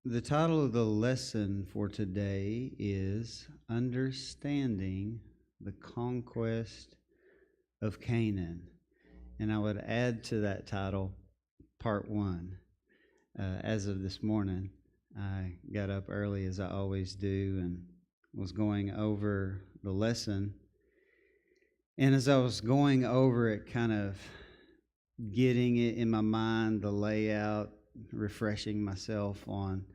The title of the lesson for today is Understanding the Conquest of Canaan. And I would add to that title, Part 1. As of this morning, I got up early as I always do and was going over the lesson. And as I was going over it, kind of getting it in my mind, the layout, refreshing myself on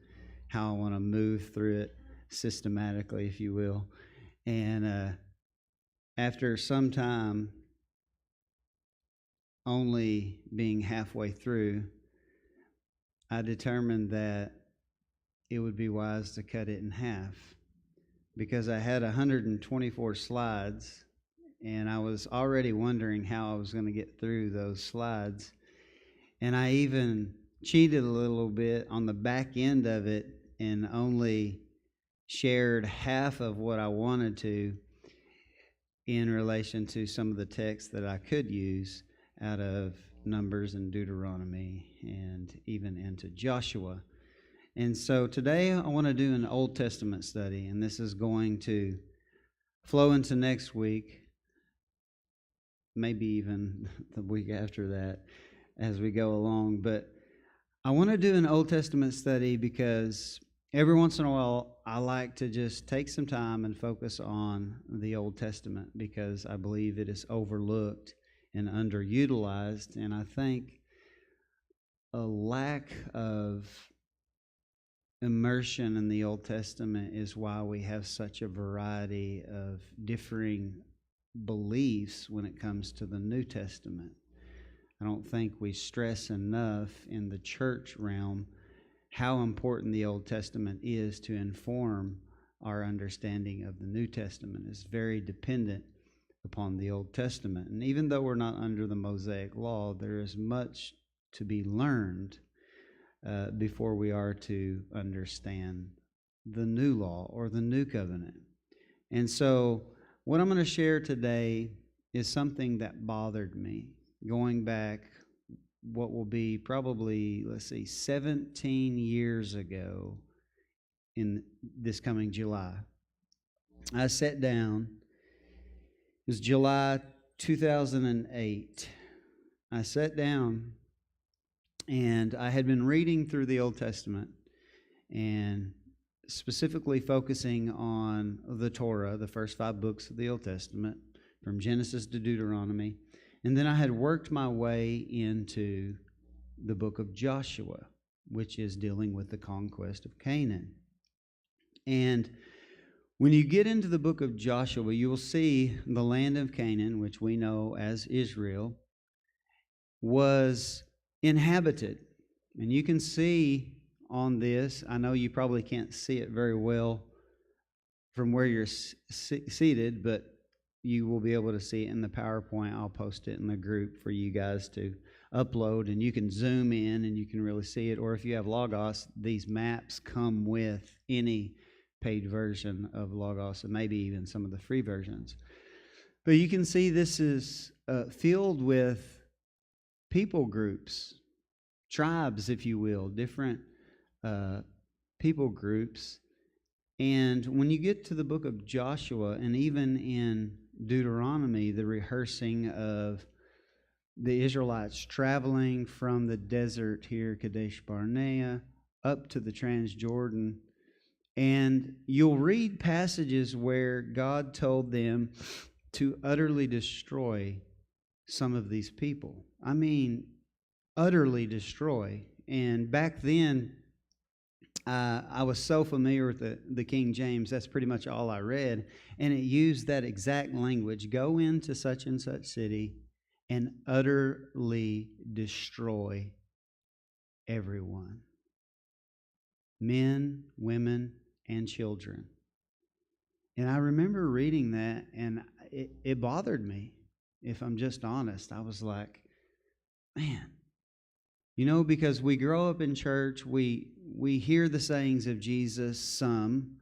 how I want to move through it systematically, if you will. And after some time, only being halfway through, I determined that it would be wise to cut it in half because I had 124 slides and I was already wondering how I was going to get through those slides. And I even cheated a little bit on the back end of it and only shared half of what I wanted to in relation to some of the texts that I could use out of Numbers and Deuteronomy and even into Joshua. And so today I want to do an Old Testament study, and this is going to flow into next week, maybe even the week after that as we go along. But I want to do an Old Testament study because every once in a while I like to just take some time and focus on the Old Testament because I believe it is overlooked and underutilized. And I think a lack of immersion in the Old Testament is why we have such a variety of differing beliefs when it comes to the New Testament. I don't think we stress enough in the church realm how important the Old Testament is to inform our understanding of the New Testament. It's very dependent upon the Old Testament. And even though we're not under the Mosaic Law, there is much to be learned before we are to understand the new law or the new covenant. And so what I'm going to share today is something that bothered me going back what will be probably, 17 years ago in this coming July. I sat down, it was July 2008. I sat down and I had been reading through the Old Testament and specifically focusing on the Torah, the first 5 books of the Old Testament, from Genesis to Deuteronomy. And then I had worked my way into the book of Joshua, which is dealing with the conquest of Canaan. And when you get into the book of Joshua, you will see the land of Canaan, which we know as Israel, was inhabited. And you can see on this, I know you probably can't see it very well from where you're seated, but you will be able to see it in the PowerPoint. I'll post it in the group for you guys to upload, and you can zoom in and you can really see it. Or if you have Logos, these maps come with any paid version of Logos and maybe even some of the free versions. But you can see this is filled with people groups, tribes, if you will, different people groups. And when you get to the book of Joshua, and even in Deuteronomy, the rehearsing of the Israelites traveling from the desert here, Kadesh Barnea, up to the Transjordan, and you'll read passages where God told them to utterly destroy some of these people. I mean, utterly destroy. And back then, I was so familiar with the King James, that's pretty much all I read, and it used that exact language, go into such and such city and utterly destroy everyone, men, women, and children. And I remember reading that, and it bothered me, if I'm just honest. I was like, man, because we grow up in church, we hear the sayings of Jesus, some.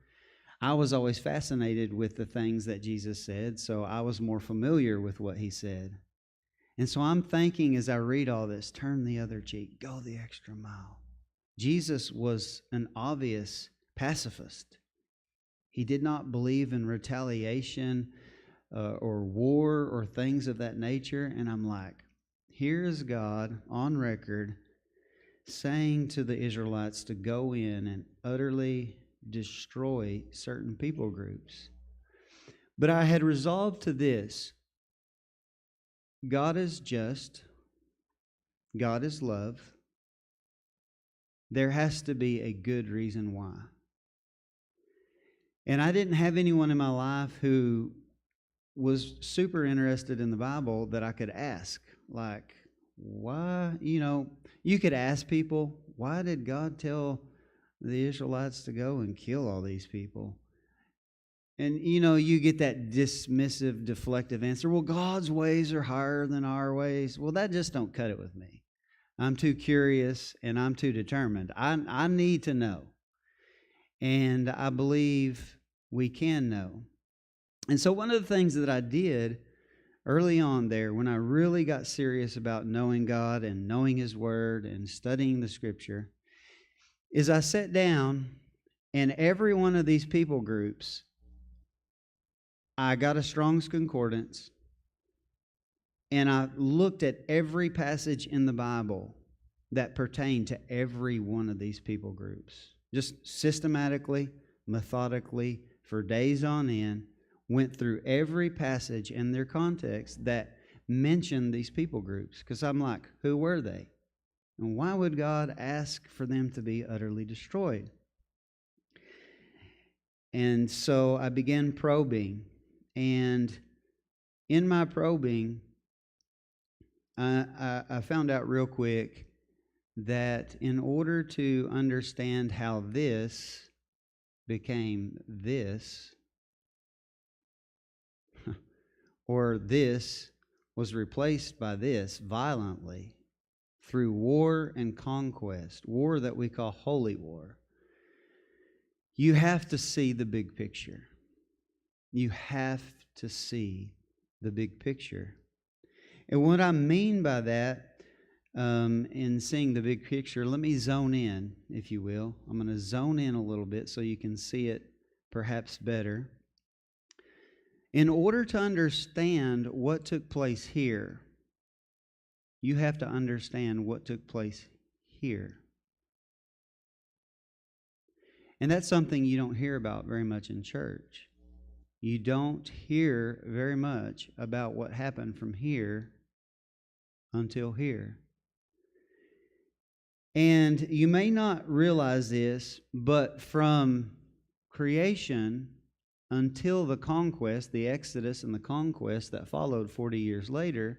I was always fascinated with the things that Jesus said, so I was more familiar with what he said. And so I'm thinking as I read all this, turn the other cheek, go the extra mile. Jesus was an obvious pacifist. He did not believe in retaliation or war or things of that nature. And I'm like, here is God on record saying to the Israelites to go in and utterly destroy certain people groups. But I had resolved to this: God is just, God is love. There has to be a good reason why. And I didn't have anyone in my life who was super interested in the Bible that I could ask. Like, why? You could ask people, why did God tell the Israelites to go and kill all these people? And, you get that dismissive, deflective answer. Well, God's ways are higher than our ways. Well, that just don't cut it with me. I'm too curious and I'm too determined. I need to know. And I believe we can know. And so one of the things that I did early on there, when I really got serious about knowing God and knowing His Word and studying the Scripture, is I sat down and every one of these people groups, I got a Strong's Concordance, and I looked at every passage in the Bible that pertained to every one of these people groups. Just systematically, methodically, for days on end, went through every passage in their context that mentioned these people groups. Because I'm like, who were they? And why would God ask for them to be utterly destroyed? And so I began probing. And in my probing, I found out real quick that in order to understand how this became this, or this was replaced by this violently through war and conquest, war that we call holy war, you have to see the big picture. You have to see the big picture. And what I mean by that, in seeing the big picture, let me zone in, if you will. I'm going to zone in a little bit so you can see it perhaps better. In order to understand what took place here, you have to understand what took place here. And that's something you don't hear about very much in church. You don't hear very much about what happened from here until here. And you may not realize this, but from creation until the conquest, the Exodus and the conquest that followed 40 years later,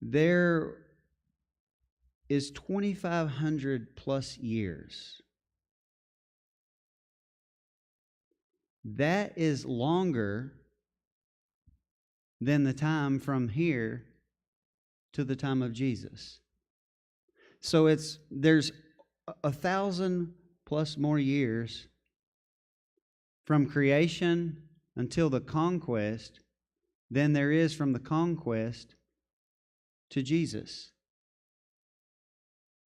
there is 2,500 plus years. That is longer than the time from here to the time of Jesus. So there's 1,000 plus more years from creation until the conquest than there is from the conquest to Jesus.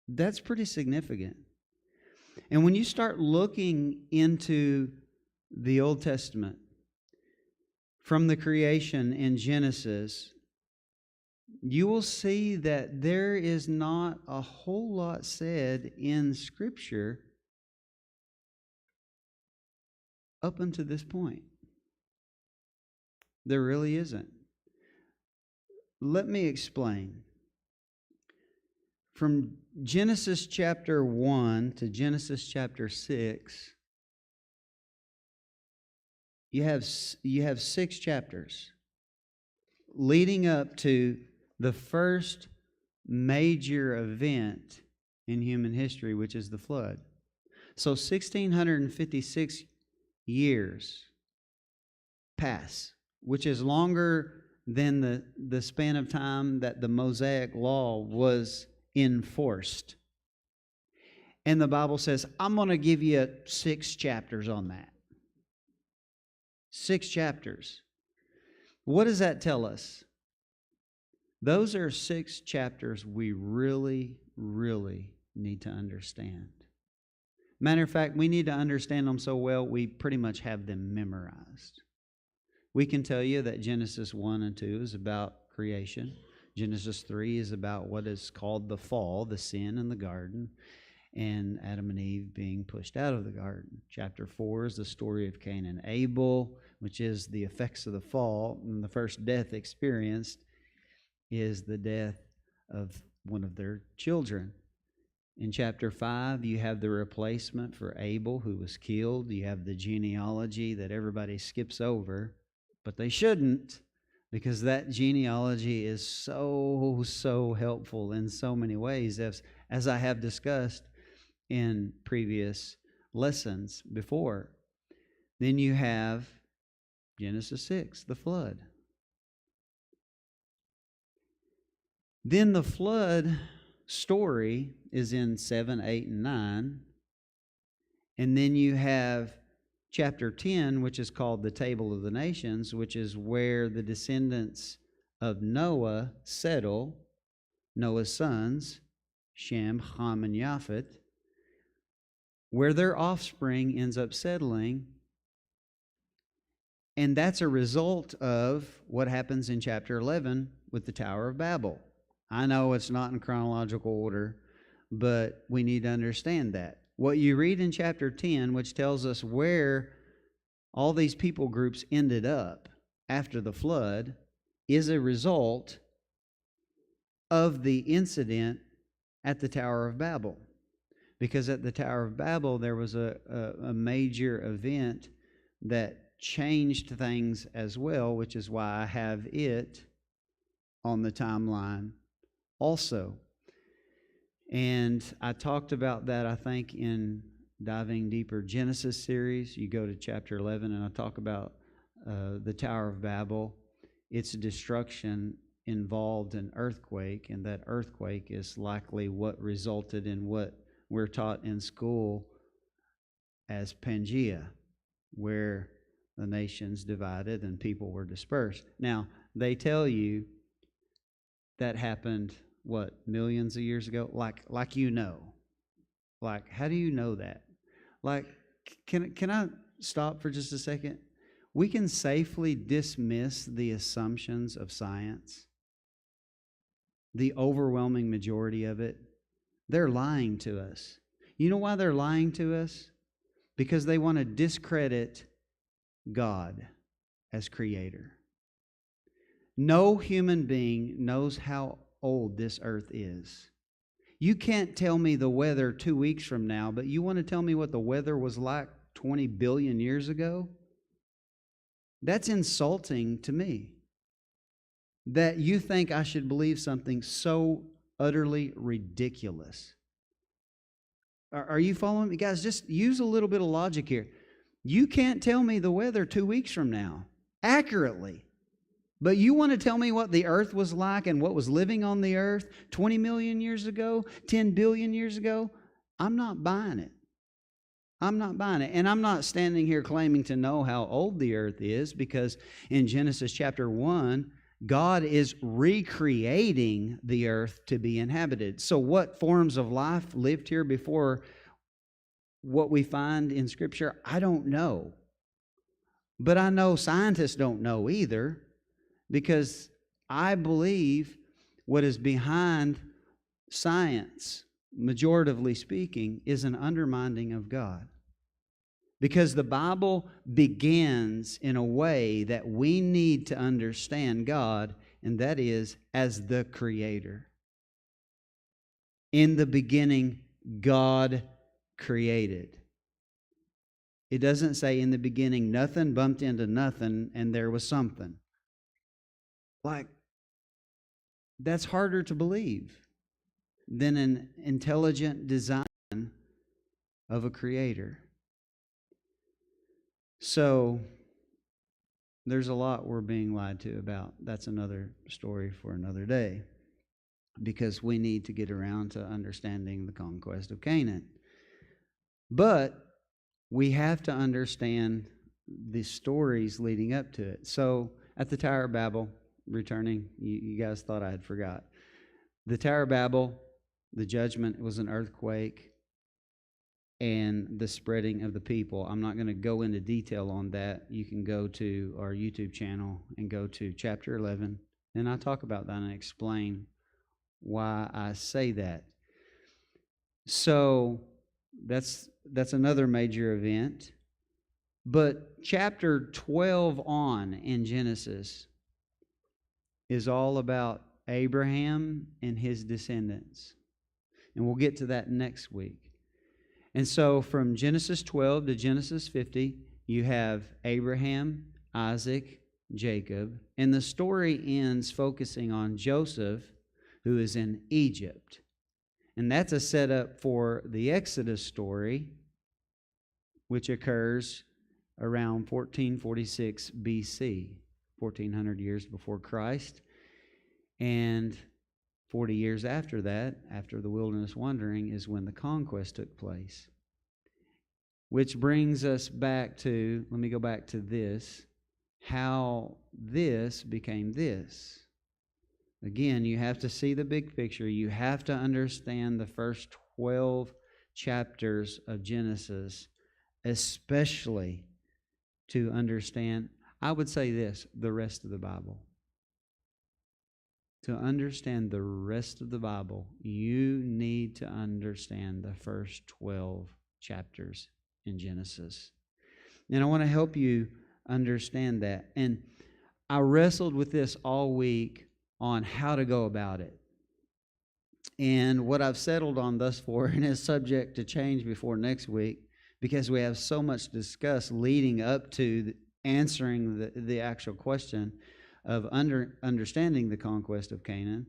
That's pretty significant. And when you start looking into the Old Testament, from the creation in Genesis, you will see that there is not a whole lot said in Scripture up until this point. There really isn't. Let me explain. From Genesis chapter 1 to Genesis chapter 6, you have 6 chapters leading up to the first major event in human history, which is the flood. So 1,656 years pass, which is longer than the span of time that the Mosaic law was enforced. And the Bible says, I'm going to give you 6 chapters on that. 6 chapters. What does that tell us? Those are 6 chapters we really, really need to understand. Matter of fact, we need to understand them so well we pretty much have them memorized. We can tell you that Genesis 1 and 2 is about creation. Genesis 3 is about what is called the fall, the sin in the garden, and Adam and Eve being pushed out of the garden. Chapter 4 is the story of Cain and Abel, which is the effects of the fall. And the first death experienced is the death of one of their children. In chapter 5, you have the replacement for Abel, who was killed. You have the genealogy that everybody skips over, but they shouldn't, because that genealogy is so helpful in so many ways, as I have discussed in previous lessons before. Then you have Genesis 6, the flood. Then the flood story is in 7, 8, and 9. And then you have chapter 10, which is called the Table of the Nations, which is where the descendants of Noah settle, Noah's sons, Shem, Ham, and Japheth, where their offspring ends up settling. And that's a result of what happens in chapter 11 with the Tower of Babel. I know it's not in chronological order, but we need to understand that. What you read in chapter 10, which tells us where all these people groups ended up after the flood, is a result of the incident at the Tower of Babel. Because at the Tower of Babel, there was a major event that changed things as well, which is why I have it on the timeline also. And I talked about that, I think, in Diving Deeper Genesis series. You go to chapter 11, and I talk about the Tower of Babel. Its destruction involved an earthquake, and that earthquake is likely what resulted in what we're taught in school as Pangea, where the nations divided and people were dispersed. Now, they tell you that happened, what, millions of years ago? Like you know. Like, how do you know that? Like, can I stop for just a second? We can safely dismiss the assumptions of science. The overwhelming majority of it. They're lying to us. You know why they're lying to us? Because they want to discredit God as creator. No human being knows how old this earth is. You can't tell me the weather 2 weeks from now, but you want to tell me what the weather was like 20 billion years ago? That's insulting to me. That you think I should believe something so utterly ridiculous. Are you following me? Guys, just use a little bit of logic here. You can't tell me the weather 2 weeks from now accurately. But you want to tell me what the earth was like and what was living on the earth 20 million years ago, 10 billion years ago? I'm not buying it. I'm not buying it. And I'm not standing here claiming to know how old the earth is, because in Genesis chapter 1, God is recreating the earth to be inhabited. So what forms of life lived here before what we find in Scripture? I don't know. But I know scientists don't know either, because I believe what is behind science, majoritively speaking, is an undermining of God. Because the Bible begins in a way that we need to understand God, and that is as the Creator. In the beginning, God created. It doesn't say in the beginning nothing bumped into nothing and there was something. Like, that's harder to believe than an intelligent design of a creator. So, there's a lot we're being lied to about. That's another story for another day, because we need to get around to understanding the conquest of Canaan. But we have to understand the stories leading up to it. So, at the Tower of Babel, returning, you guys thought I had forgot. The Tower of Babel, the judgment was an earthquake, and the spreading of the people. I'm not going to go into detail on that. You can go to our YouTube channel and go to chapter 11, and I talk about that and explain why I say that. So that's another major event. But chapter 12 on in Genesis is all about Abraham and his descendants. And we'll get to that next week. And so from Genesis 12 to Genesis 50, you have Abraham, Isaac, Jacob, and the story ends focusing on Joseph, who is in Egypt. And that's a setup for the Exodus story, which occurs around 1446 BC, 1400 years before Christ. And 40 years after that, after the wilderness wandering, is when the conquest took place. Which brings us back to, let me go back to this, how this became this. Again, you have to see the big picture. You have to understand the first 12 chapters of Genesis, especially to understand, I would say this, the rest of the Bible. To understand the rest of the Bible, you need to understand the first 12 chapters in Genesis. And I want to help you understand that. And I wrestled with this all week on how to go about it. And what I've settled on thus far, and is subject to change before next week, because we have so much to discuss leading up to answering the actual question of understanding the conquest of Canaan.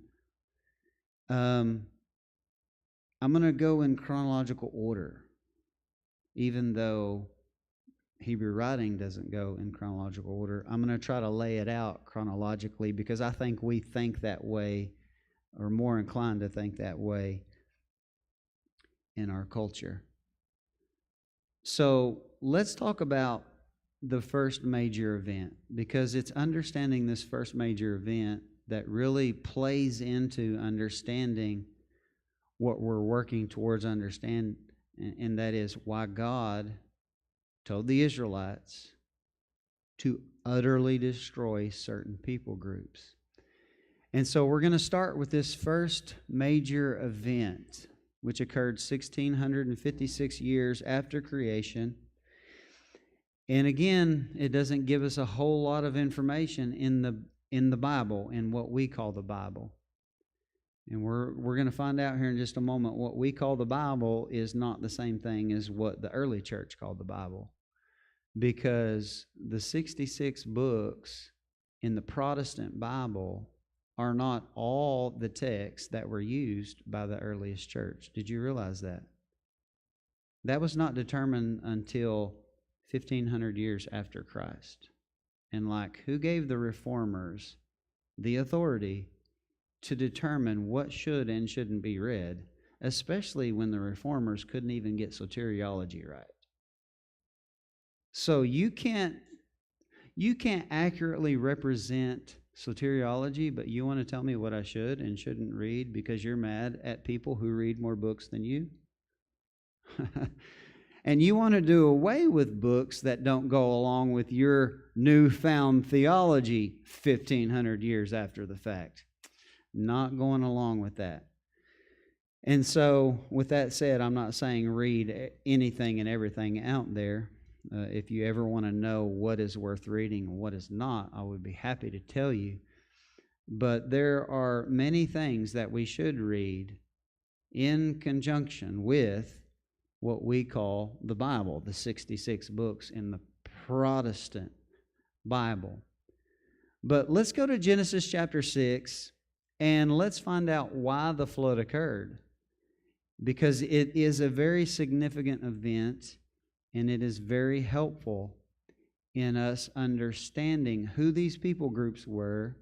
I'm going to go in chronological order, even though Hebrew writing doesn't go in chronological order. I'm going to try to lay it out chronologically because I think we think that way, or more inclined to think that way in our culture. So let's talk about the first major event, because it's understanding this first major event that really plays into understanding what we're working towards understand, and that is why God told the Israelites to utterly destroy certain people groups. And so we're going to start with this first major event, which occurred 1,656 years after creation. And again, it doesn't give us a whole lot of information in the Bible, in what we call the Bible. And we're going to find out here in just a moment, what we call the Bible is not the same thing as what the early church called the Bible. Because the 66 books in the Protestant Bible are not all the texts that were used by the earliest church. Did you realize that? That was not determined until 1,500 years after Christ. And who gave the reformers the authority to determine what should and shouldn't be read, especially when the reformers couldn't even get soteriology right? So you can't accurately represent soteriology, but you want to tell me what I should and shouldn't read because you're mad at people who read more books than you? And you want to do away with books that don't go along with your newfound theology 1,500 years after the fact. Not going along with that. And so, with that said, I'm not saying read anything and everything out there. If you ever want to know what is worth reading and what is not, I would be happy to tell you. But there are many things that we should read in conjunction with what we call the Bible, the 66 books in the Protestant Bible. But let's go to Genesis chapter 6, and let's find out why the flood occurred. Because it is a very significant event, and it is very helpful in us understanding who these people groups were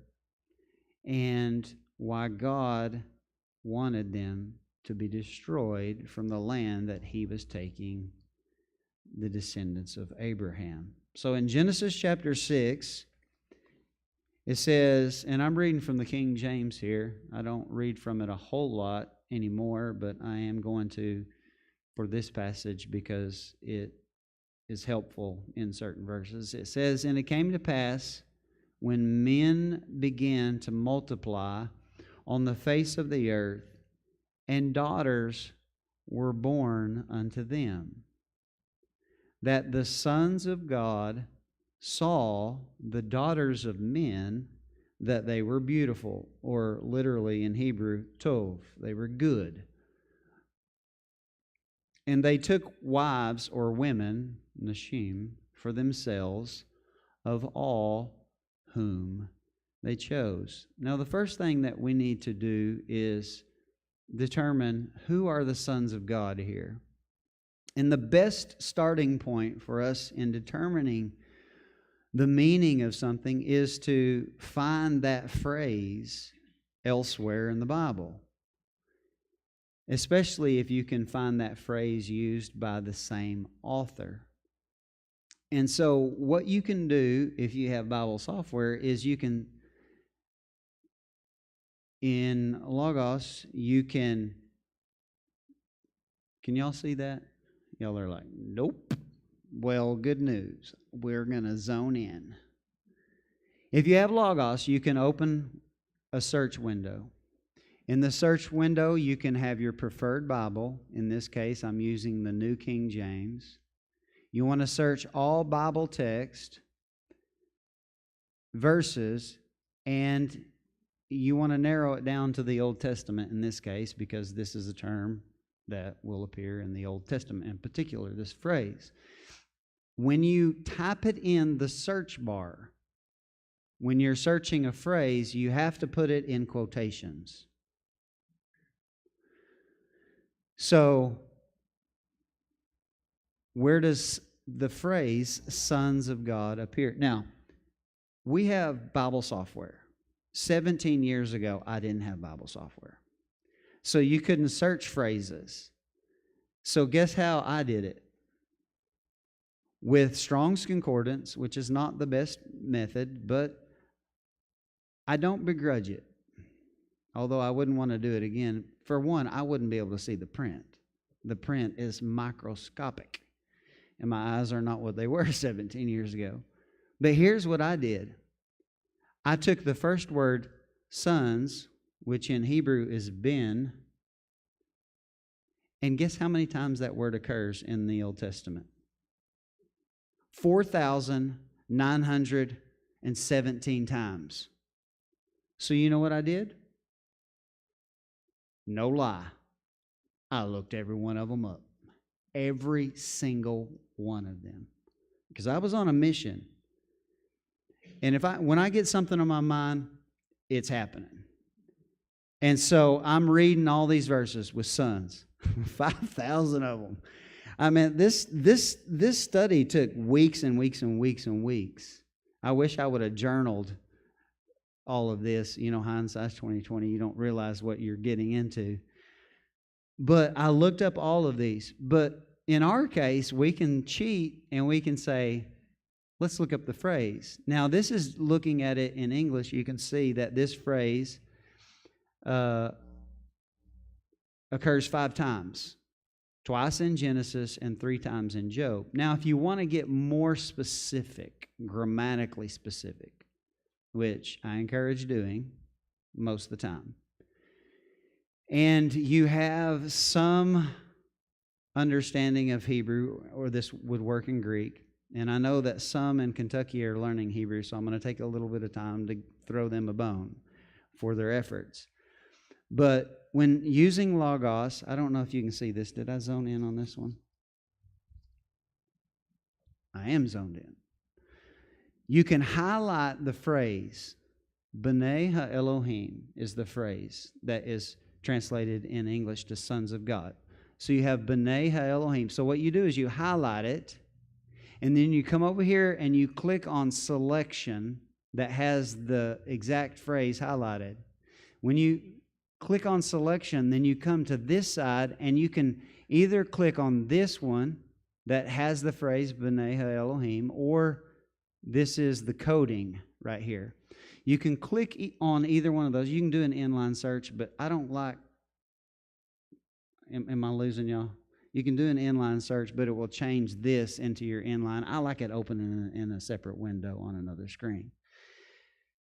and why God wanted them to be destroyed from the land that He was taking the descendants of Abraham. So in Genesis chapter 6, it says, and I'm reading from the King James here. I don't read from it a whole lot anymore, but I am going to for this passage because it is helpful in certain verses. It says, "And it came to pass when men began to multiply on the face of the earth, and daughters were born unto them, that the sons of God saw the daughters of men, that they were beautiful," or literally in Hebrew, tov, they were good. "And they took wives or women, nashim, for themselves of all whom they chose." Now, the first thing that we need to do is determine who are the sons of God here. And the best starting point for us in determining the meaning of something is to find that phrase elsewhere in the Bible, especially if you can find that phrase used by the same author. And so what you can do if you have Bible software is you can, in Logos, you can y'all see that? Y'all are like, nope. Well, good news. We're going to zone in. If you have Logos, you can open a search window. In the search window, you can have your preferred Bible. In this case, I'm using the New King James. You want to search all Bible text, verses, and you want to narrow it down to the Old Testament in this case, because this is a term that will appear in the Old Testament, in particular, this phrase. When you type it in the search bar, when you're searching a phrase, you have to put it in quotations. So, where does the phrase sons of God appear? Now, we have Bible software. 17 years ago, I didn't have Bible software. So you couldn't search phrases. So guess how I did it? With Strong's Concordance, which is not the best method, but I don't begrudge it. Although I wouldn't want to do it again. For one, I wouldn't be able to see the print. The print is microscopic. And my eyes are not what they were 17 years ago. But here's what I did. I took the first word, sons, which in Hebrew is ben, and guess how many times that word occurs in the Old Testament? 4,917 times. So you know what I did? No lie. I looked every one of them up. Every single one of them. Because I was on a mission. And when I get something on my mind, it's happening. And so I'm reading all these verses with sons. 5,000 of them. I mean, this study took weeks and weeks and weeks and weeks. I wish I would have journaled all of this. You know, hindsight's 2020. You don't realize what you're getting into. But I looked up all of these. But in our case, we can cheat and we can say, let's look up the phrase. Now, this is looking at it in English. You can see that this phrase occurs 5 times. Twice in Genesis and 3 times in Job. Now, if you want to get more specific, grammatically specific, which I encourage doing most of the time, and you have some understanding of Hebrew, or this would work in Greek, and I know that some in Kentucky are learning Hebrew, so I'm going to take a little bit of time to throw them a bone for their efforts. But when using Logos, I don't know if you can see this. Did I zone in on this one? I am zoned in. You can highlight the phrase, B'nai Ha-Elohim is the phrase that is translated in English to sons of God. So you have B'nai Ha-Elohim. So what you do is you highlight it, and then you come over here and you click on selection that has the exact phrase highlighted. When you click on selection, then you come to this side, and you can either click on this one that has the phrase B'nai Ha-Elohim, or this is the coding right here. You can click on either one of those. You can do an inline search, but I don't like am I losing y'all? You can do an inline search, but it will change this into your inline. I like it open in a separate window on another screen.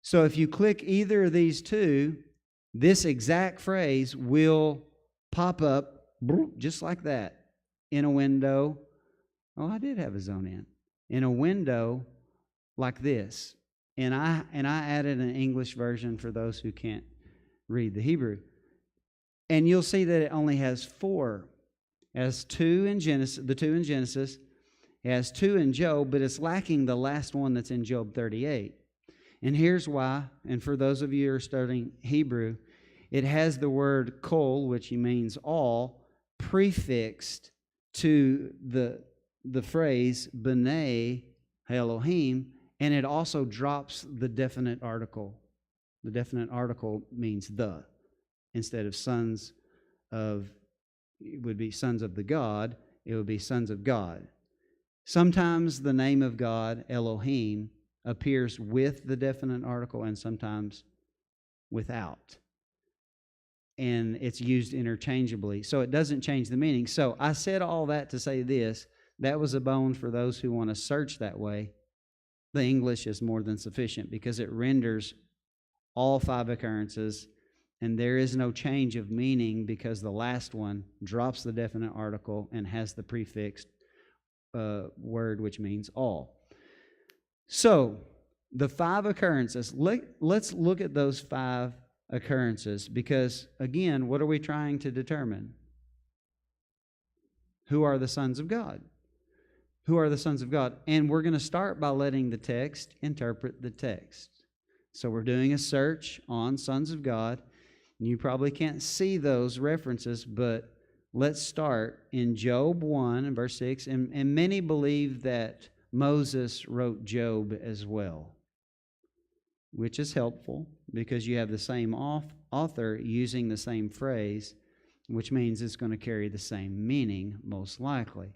So if you click either of these two, this exact phrase will pop up just like that in a window. Oh, I did have a zone in a window like this. And I added an English version for those who can't read the Hebrew. And you'll see that it only has 4. It has 2 in Genesis, the 2 in Genesis. It has 2 in Job, but it's lacking the last one that's in Job 38. And here's why, and for those of you who are studying Hebrew, it has the word kol, which means all, prefixed to the phrase b'nai Elohim, and it also drops the definite article. The definite article means the, instead of sons of, it would be sons of the God, it would be sons of God. Sometimes the name of God, Elohim, appears with the definite article and sometimes without. And it's used interchangeably. So it doesn't change the meaning. So I said all that to say this. That was a bone for those who want to search that way. The English is more than sufficient because it renders all 5 occurrences, and there is no change of meaning because the last one drops the definite article and has the prefixed word, which means all. So, the 5 occurrences, let's look at those 5 occurrences because, again, what are we trying to determine? Who are the sons of God? Who are the sons of God? And we're going to start by letting the text interpret the text. So we're doing a search on sons of God. You probably can't see those references, but let's start in Job 1 and verse 6. And many believe that Moses wrote Job as well, which is helpful because you have the same author using the same phrase, which means it's going to carry the same meaning, most likely.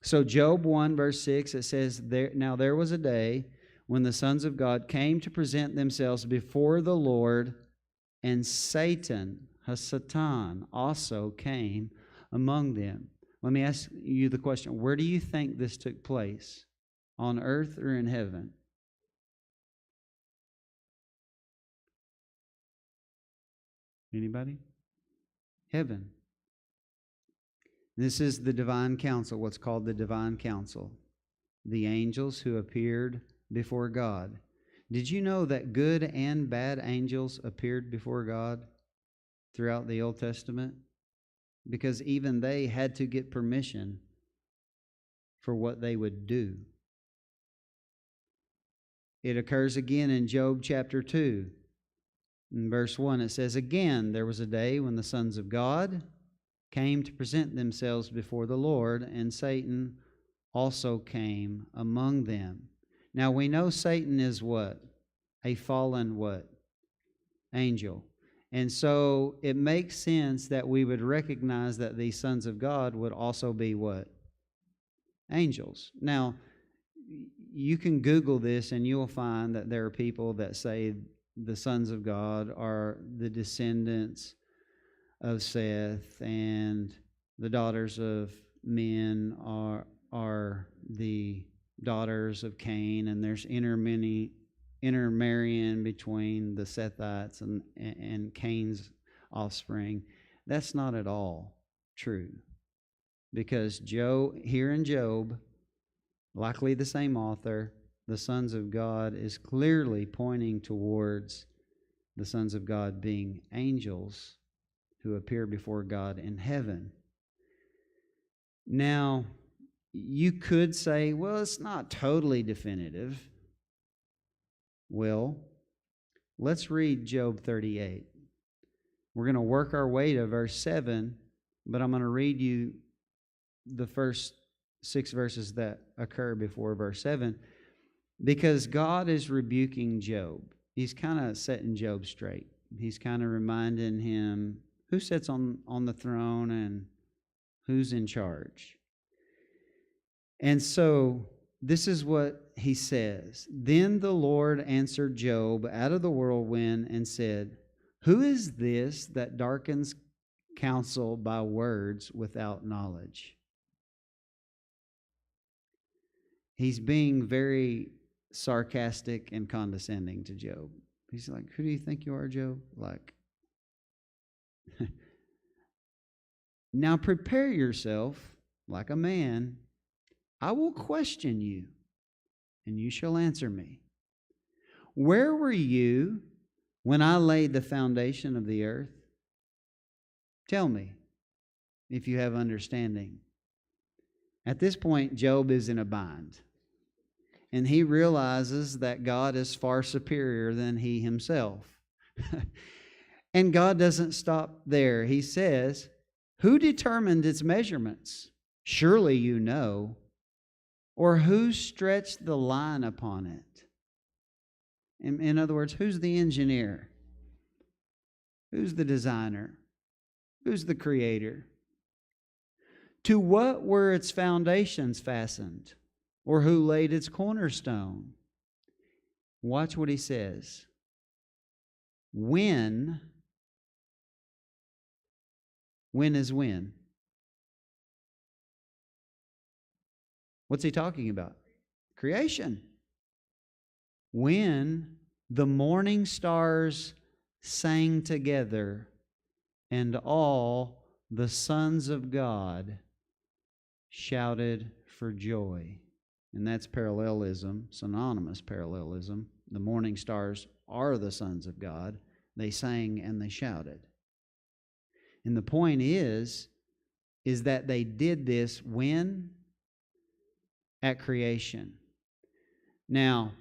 So Job 1 verse 6, it says, Now there was a day when the sons of God came to present themselves before the Lord, and Satan, Hasatan, also came among them. Let me ask you the question, where do you think this took place? On earth or in heaven? Anybody? Heaven. This is the divine council, what's called the divine council. The angels who appeared before God. Did you know that good and bad angels appeared before God throughout the Old Testament? Because even they had to get permission for what they would do. It occurs again in Job chapter 2. In verse 1 it says, Again, there was a day when the sons of God came to present themselves before the Lord, and Satan also came among them. Now we know Satan is what? A fallen what? Angel. And so it makes sense that we would recognize that these sons of God would also be what? Angels. Now, you can Google this and you'll find that there are people that say the sons of God are the descendants of Seth, and the daughters of men are the daughters of Cain, and there's intermarrying between the Sethites and Cain's offspring. That's not at all true, because here in Job, likely the same author, the sons of God is clearly pointing towards the sons of God being angels who appear before God in heaven. Now, you could say, well, it's not totally definitive. Well, let's read Job 38. We're going to work our way to verse 7, but I'm going to read you the first 6 verses that occur before verse 7, because God is rebuking Job. He's kind of setting Job straight. He's kind of reminding him who sits on the throne and who's in charge. And so this is what he says. Then the Lord answered Job out of the whirlwind and said, Who is this that darkens counsel by words without knowledge. He's being very sarcastic and condescending to Job. He's like, who do you think you are, Job? Like, now prepare yourself like a man. I will question you, and you shall answer me. Where were you when I laid the foundation of the earth? Tell me, if you have understanding. At this point, Job is in a bind. And he realizes that God is far superior than he himself. And God doesn't stop there. He says, who determined its measurements? Surely you know. Or who stretched the line upon it? In other words, who's the engineer? Who's the designer? Who's the creator? To what were its foundations fastened? Or who laid its cornerstone? Watch what he says. When is when? What's he talking about? Creation. When the morning stars sang together and all the sons of God shouted for joy. And that's parallelism, synonymous parallelism. The morning stars are the sons of God. They sang and they shouted. And the point is that they did this when? At creation. Now,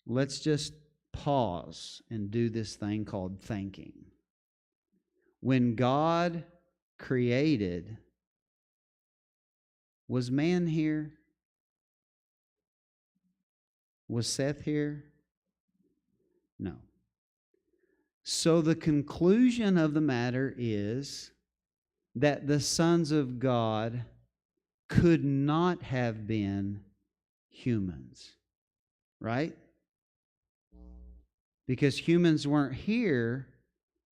let's just pause and do this thing called thinking. When God created, was man here? Was Seth here? No. So the conclusion of the matter is that the sons of God could not have been humans, right? Because humans weren't here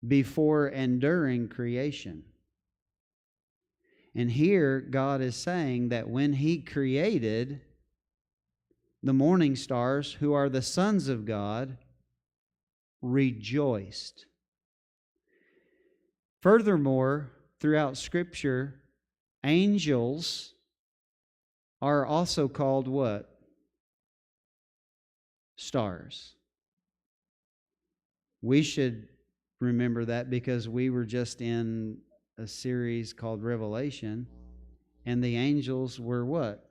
before and during creation. And here God is saying that when He created the morning stars, who are the sons of God, rejoiced. Furthermore, throughout Scripture, angels are also called what? Stars. We should remember that because we were just in a series called Revelation, and the angels were what?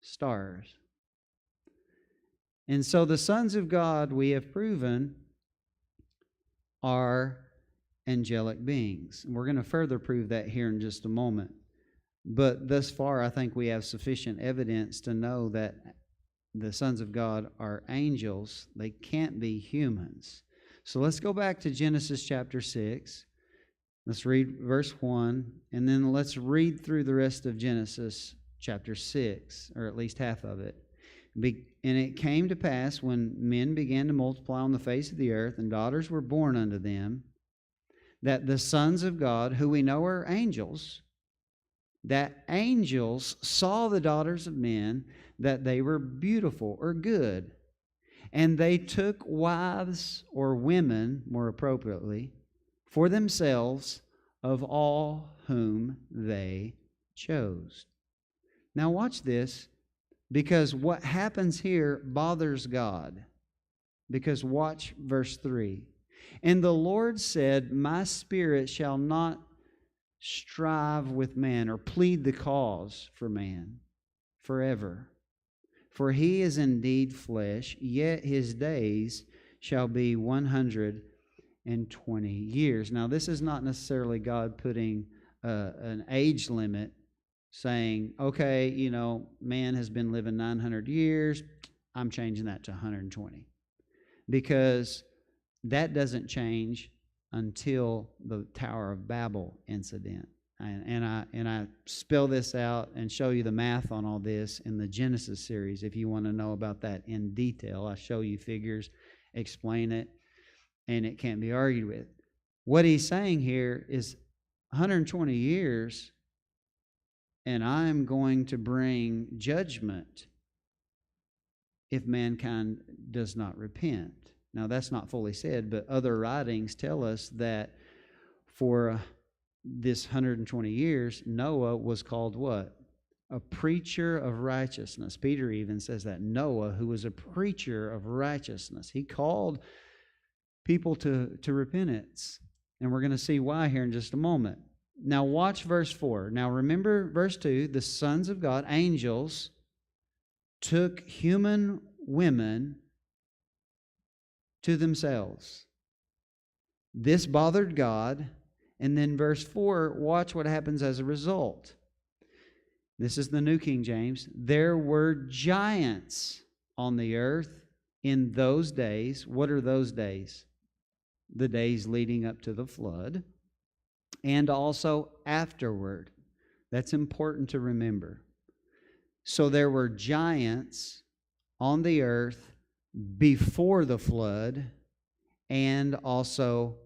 Stars. And so the sons of God, we have proven, are angelic beings. And we're going to further prove that here in just a moment. But thus far, I think we have sufficient evidence to know that the sons of God are angels. They can't be humans. So let's go back to Genesis chapter 6. Let's read verse 1, and then let's read through the rest of Genesis chapter 6, or at least half of it. And it came to pass when men began to multiply on the face of the earth, and daughters were born unto them, that the sons of God, who we know are angels, that angels saw the daughters of men, that they were beautiful or good. And they took wives, or women, more appropriately, for themselves of all whom they chose. Now watch this, because what happens here bothers God. Because watch verse 3. And the Lord said, my spirit shall not strive with man, or plead the cause for man forever. For he is indeed flesh, yet his days shall be 120 years. Now, this is not necessarily God putting an age limit, saying, okay, man has been living 900 years, I'm changing that to 120. Because that doesn't change until the Tower of Babel incident. And I spell this out and show you the math on all this in the Genesis series if you want to know about that in detail. I show you figures, explain it, and it can't be argued with. What he's saying here is 120 years, and I'm going to bring judgment if mankind does not repent. Now, that's not fully said, but other writings tell us that for this 120 years, Noah was called what? A preacher of righteousness. Peter even says that. Noah, who was a preacher of righteousness. He called people to repentance. And we're going to see why here in just a moment. Now watch verse 4. Now remember verse 2, the sons of God, angels, took human women to themselves. This bothered God. And then verse 4, watch what happens as a result. This is the New King James. There were giants on the earth in those days. What are those days? The days leading up to the flood. And also afterward. That's important to remember. So there were giants on the earth before the flood and also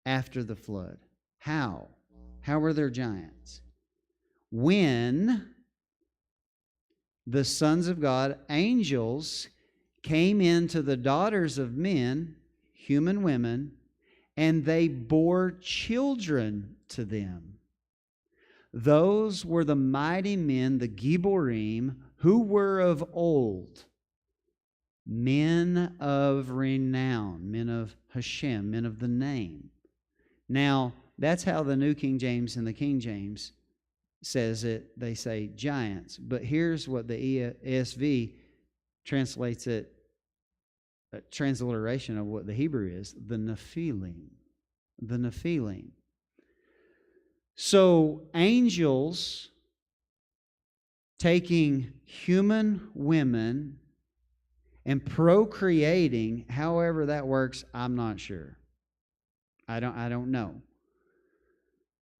after the flood. How? How were there giants? When the sons of God, angels, came into the daughters of men, human women, and they bore children to them. Those were the mighty men, the Giborim, who were of old, men of renown, men of Hashem, men of the name. Now, that's how the New King James and the King James says it. They say giants. But here's what the ESV translates it, a transliteration of what the Hebrew is, the Nephilim. The Nephilim. So, angels taking human women and procreating, however that works, I'm not sure. I don't know.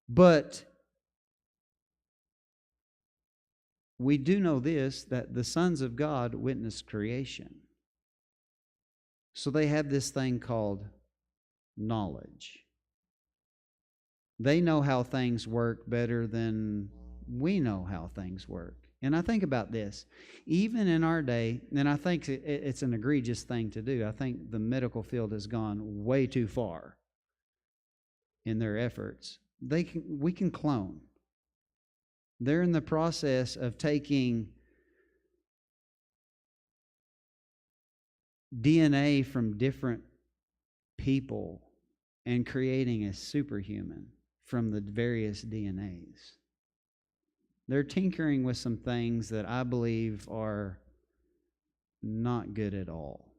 But we do know this, that the sons of God witnessed creation. So they have this thing called knowledge. They know how things work better than we know how things work. And I think about this. Even in our day, and I think it's an egregious thing to do. I think the medical field has gone way too far in their efforts. We can clone. They're in the process of taking DNA from different people and creating a superhuman from the various DNAs. They're tinkering with some things that I believe are not good at all.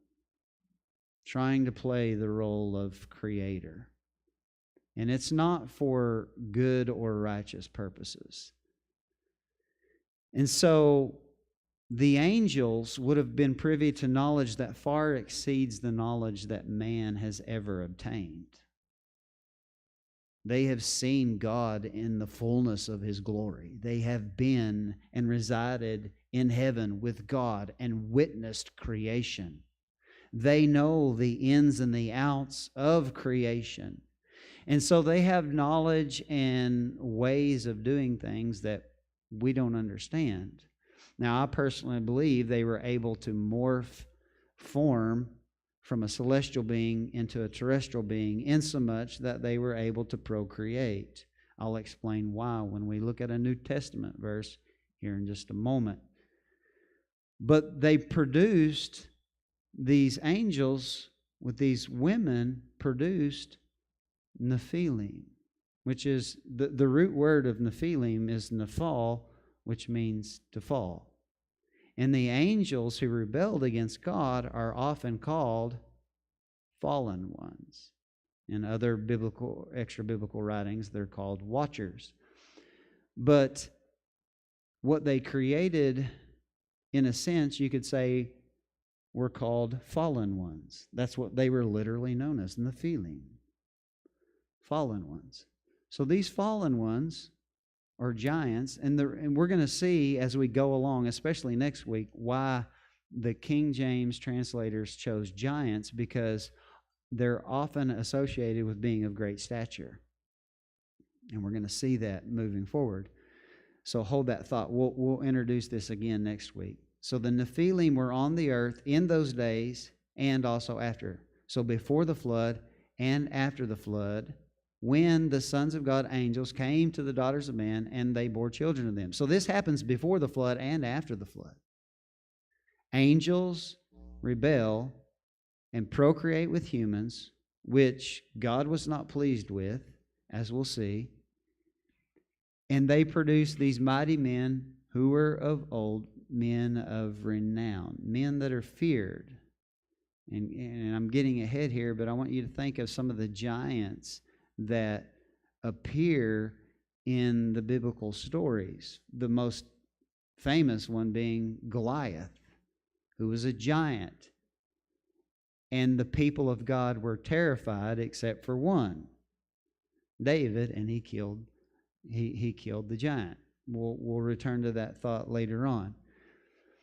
Trying to play the role of creator. And it's not for good or righteous purposes. And so the angels would have been privy to knowledge that far exceeds the knowledge that man has ever obtained. They have seen God in the fullness of His glory. They have been and resided in heaven with God and witnessed creation. They know the ins and the outs of creation. And so they have knowledge and ways of doing things that we don't understand. Now, I personally believe they were able to form from a celestial being into a terrestrial being, insomuch that they were able to procreate. I'll explain why when we look at a New Testament verse here in just a moment. But they produced, these angels with these women produced Nephilim, which is the root word of Nephilim is Nephal, which means to fall. And the angels who rebelled against God are often called fallen ones. In other extra-biblical writings, they're called watchers. But what they created, in a sense, you could say, were called fallen ones. That's what they were literally known as, Nephilim. Fallen ones. So these fallen ones or giants, and we're going to see as we go along, especially next week, why the King James translators chose giants, because they're often associated with being of great stature. And we're going to see that moving forward. So hold that thought. We'll introduce this again next week. So the Nephilim were on the earth in those days and also after. So before the flood and after the flood, when the sons of God, angels, came to the daughters of men and they bore children of them. So this happens before the flood and after the flood. Angels rebel and procreate with humans, which God was not pleased with, as we'll see. And they produce these mighty men who were of old, men of renown, men that are feared. And I'm getting ahead here, but I want you to think of some of the giants that appear in the biblical stories. The most famous one being Goliath, who was a giant. And the people of God were terrified except for one, David, and he killed the giant. We'll return to that thought later on.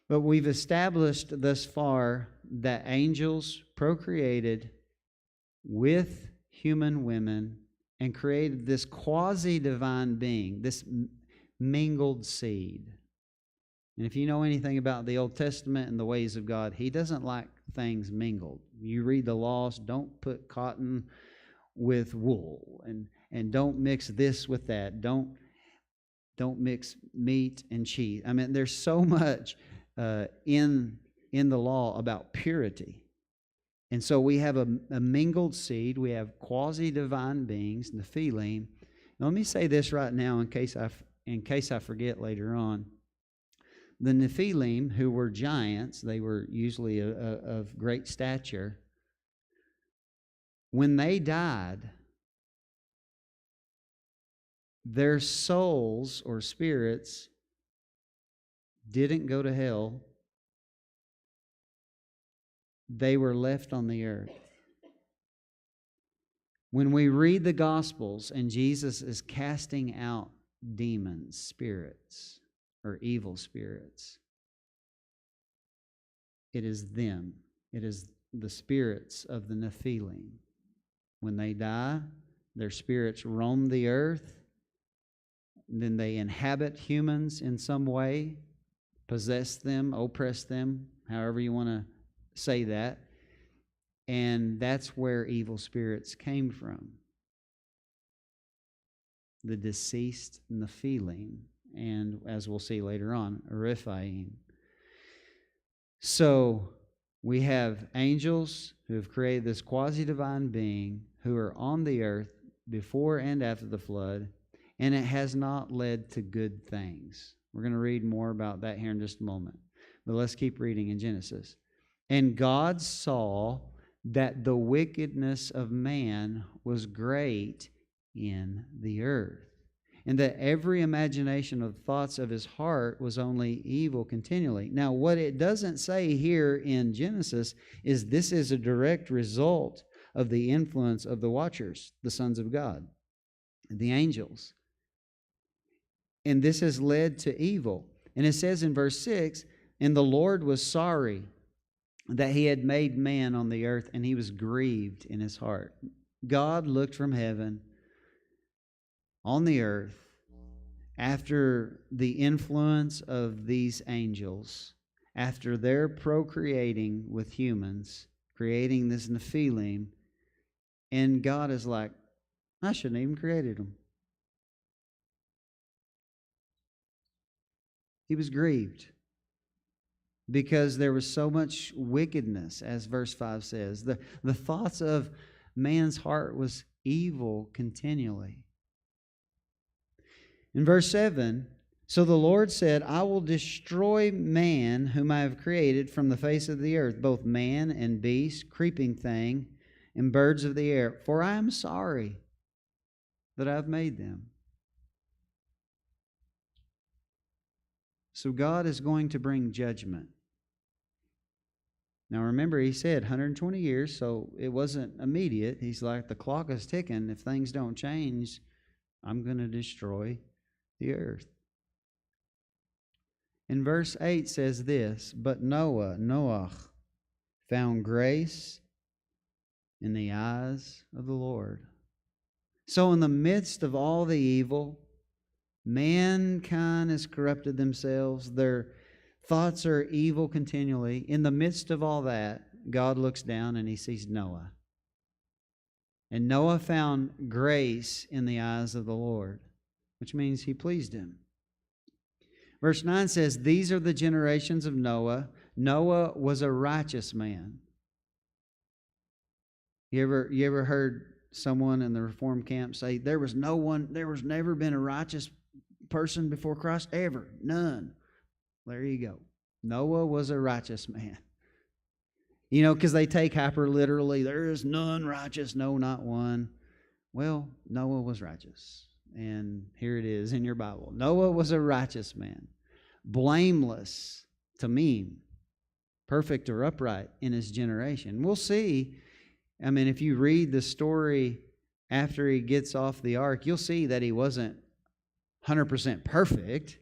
But we've established thus far that angels procreated with human women and created this quasi-divine being, this mingled seed. And if you know anything about the Old Testament and the ways of God, He doesn't like things mingled. You read the laws, don't put cotton with wool, and don't mix this with that. Don't mix meat and cheese. I mean, there's so much in the law about purity. And so we have a mingled seed. We have quasi-divine beings, Nephilim. Now, let me say this right now in case I forget later on. The Nephilim, who were giants, they were usually of great stature. When they died, their souls or spirits didn't go to hell. They were left on the earth. When we read the Gospels and Jesus is casting out demons, spirits, or evil spirits, it is them. It is the spirits of the Nephilim. When they die, their spirits roam the earth. Then they inhabit humans in some way, possess them, oppress them, however you want to say that. And that's where evil spirits came from. The deceased Nephilim, and as we'll see later on, Rephaim. So we have angels who have created this quasi-divine being who are on the earth before and after the flood, and it has not led to good things. We're going to read more about that here in just a moment. But let's keep reading in Genesis. And God saw that the wickedness of man was great in the earth, and that every imagination of the thoughts of his heart was only evil continually. Now, what it doesn't say here in Genesis is this is a direct result of the influence of the watchers, the sons of God, the angels. And this has led to evil. And it says in verse 6, and the Lord was sorry that He had made man on the earth, and He was grieved in His heart. God looked from heaven on the earth after the influence of these angels, after their procreating with humans, creating this Nephilim, and God is like, I shouldn't even created them. He was grieved because there was so much wickedness, as verse 5 says. The thoughts of man's heart was evil continually. In verse 7, so the Lord said, I will destroy man whom I have created from the face of the earth, both man and beast, creeping thing, and birds of the air, for I am sorry that I have made them. So God is going to bring judgment. Now remember, He said 120 years, so it wasn't immediate. He's like, the clock is ticking. If things don't change, I'm going to destroy the earth. And verse 8 says this, but Noah, found grace in the eyes of the Lord. So in the midst of all the evil, mankind has corrupted themselves. Their thoughts are evil continually. In the midst of all that, God looks down and He sees Noah. And Noah found grace in the eyes of the Lord, which means He pleased him. Verse 9 says, these are the generations of Noah. Noah was a righteous man. You ever heard someone in the Reformed camp say, there was never been a righteous person before Christ ever? None. There you go. Noah was a righteous man. You know, because they take hyper literally, there is none righteous, no, not one. Well, Noah was righteous. And here it is in your Bible. Noah was a righteous man, blameless, tamim, perfect or upright in his generation. We'll see. I mean, if you read the story after he gets off the ark, you'll see that he wasn't 100% perfect.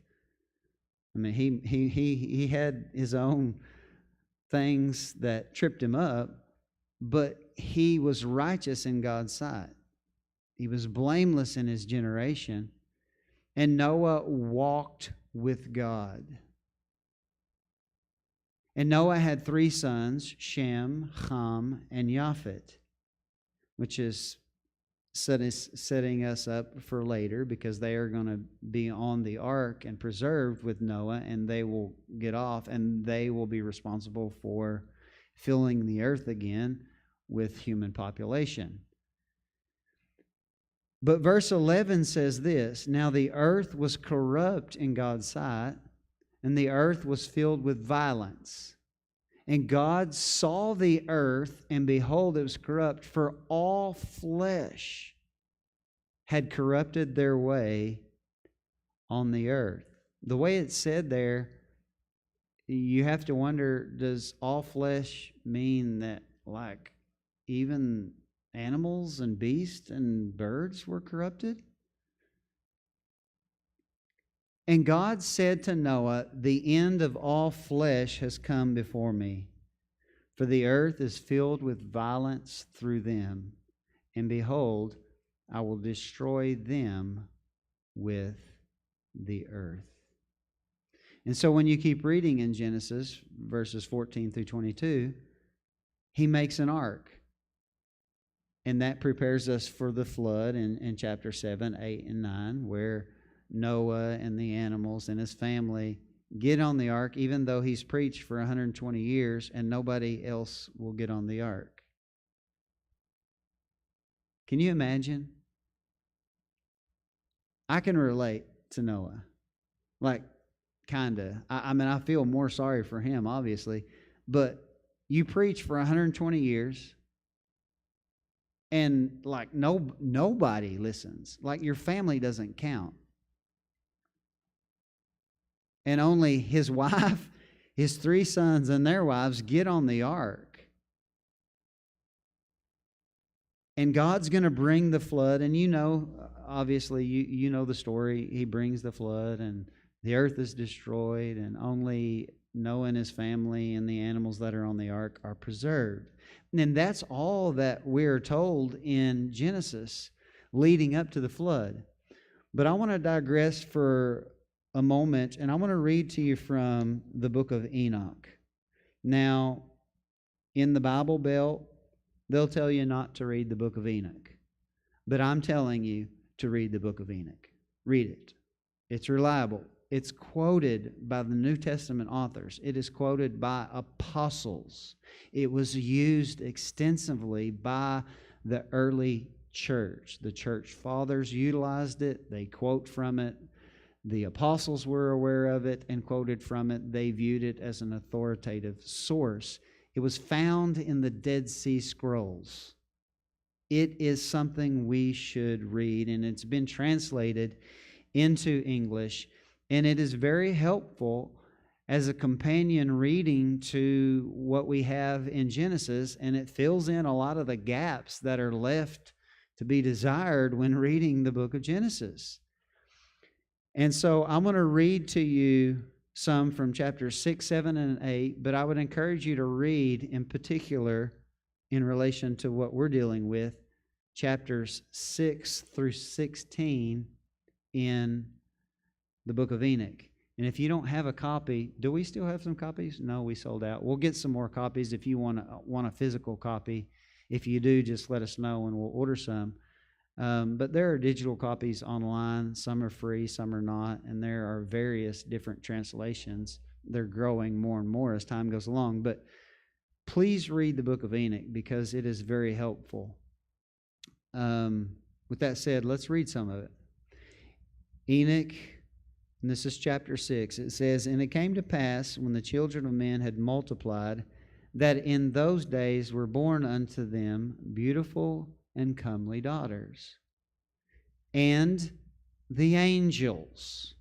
I mean, he had his own things that tripped him up, but he was righteous in God's sight. He was blameless in his generation, and Noah walked with God. And Noah had 3 sons, Shem, Ham, and Japheth, which is setting us up for later, because they are going to be on the ark and preserved with Noah, and they will get off, and they will be responsible for filling the earth again with human population. But verse 11 says this, now the earth was corrupt in God's sight, and the earth was filled with violence. And God saw the earth, and behold, it was corrupt, for all flesh had corrupted their way on the earth. The way it's said there, you have to wonder, does all flesh mean that like even animals and beasts and birds were corrupted? And God said to Noah, the end of all flesh has come before me, for the earth is filled with violence through them. And behold, I will destroy them with the earth. And so when you keep reading in Genesis, verses 14 through 22, He makes an ark. And that prepares us for the flood in chapter 7, 8, and 9, where Noah and the animals and his family get on the ark, even though he's preached for 120 years and nobody else will get on the ark. Can you imagine? I can relate to Noah. Like, kinda. I mean, I feel more sorry for him, obviously. But you preach for 120 years, and like nobody listens. Like your family doesn't count. And only his wife, his 3 sons, and their wives get on the ark. And God's going to bring the flood. And you know, obviously, you know the story. He brings the flood, and the earth is destroyed, and only Noah and his family and the animals that are on the ark are preserved. And that's all that we're told in Genesis leading up to the flood. But I want to digress for a moment, and I want to read to you from the book of Enoch. Now, in the Bible Belt, they'll tell you not to read the book of Enoch. But I'm telling you to read the book of Enoch. Read it. It's reliable. It's quoted by the New Testament authors. It is quoted by apostles. It was used extensively by the early church. The church fathers utilized it. They quote from it. The apostles were aware of it and quoted from it. They viewed it as an authoritative source. It was found in the Dead Sea Scrolls. It is something we should read, and it's been translated into English, and it is very helpful as a companion reading to what we have in Genesis, and it fills in a lot of the gaps that are left to be desired when reading the book of Genesis. And so I'm going to read to you some from chapters 6, 7, and 8, but I would encourage you to read in particular in relation to what we're dealing with, chapters 6 through 16 in the book of Enoch. And if you don't have a copy, do we still have some copies? No, we sold out. We'll get some more copies if you want a physical copy. If you do, just let us know and we'll order some. But there are digital copies online. Some are free, some are not. And there are various different translations. They're growing more and more as time goes along. But please read the book of Enoch because it is very helpful. With that said, let's read some of it. Enoch, and this is chapter 6. It says, "And it came to pass, when the children of men had multiplied, that in those days were born unto them beautiful and comely daughters. And the angels,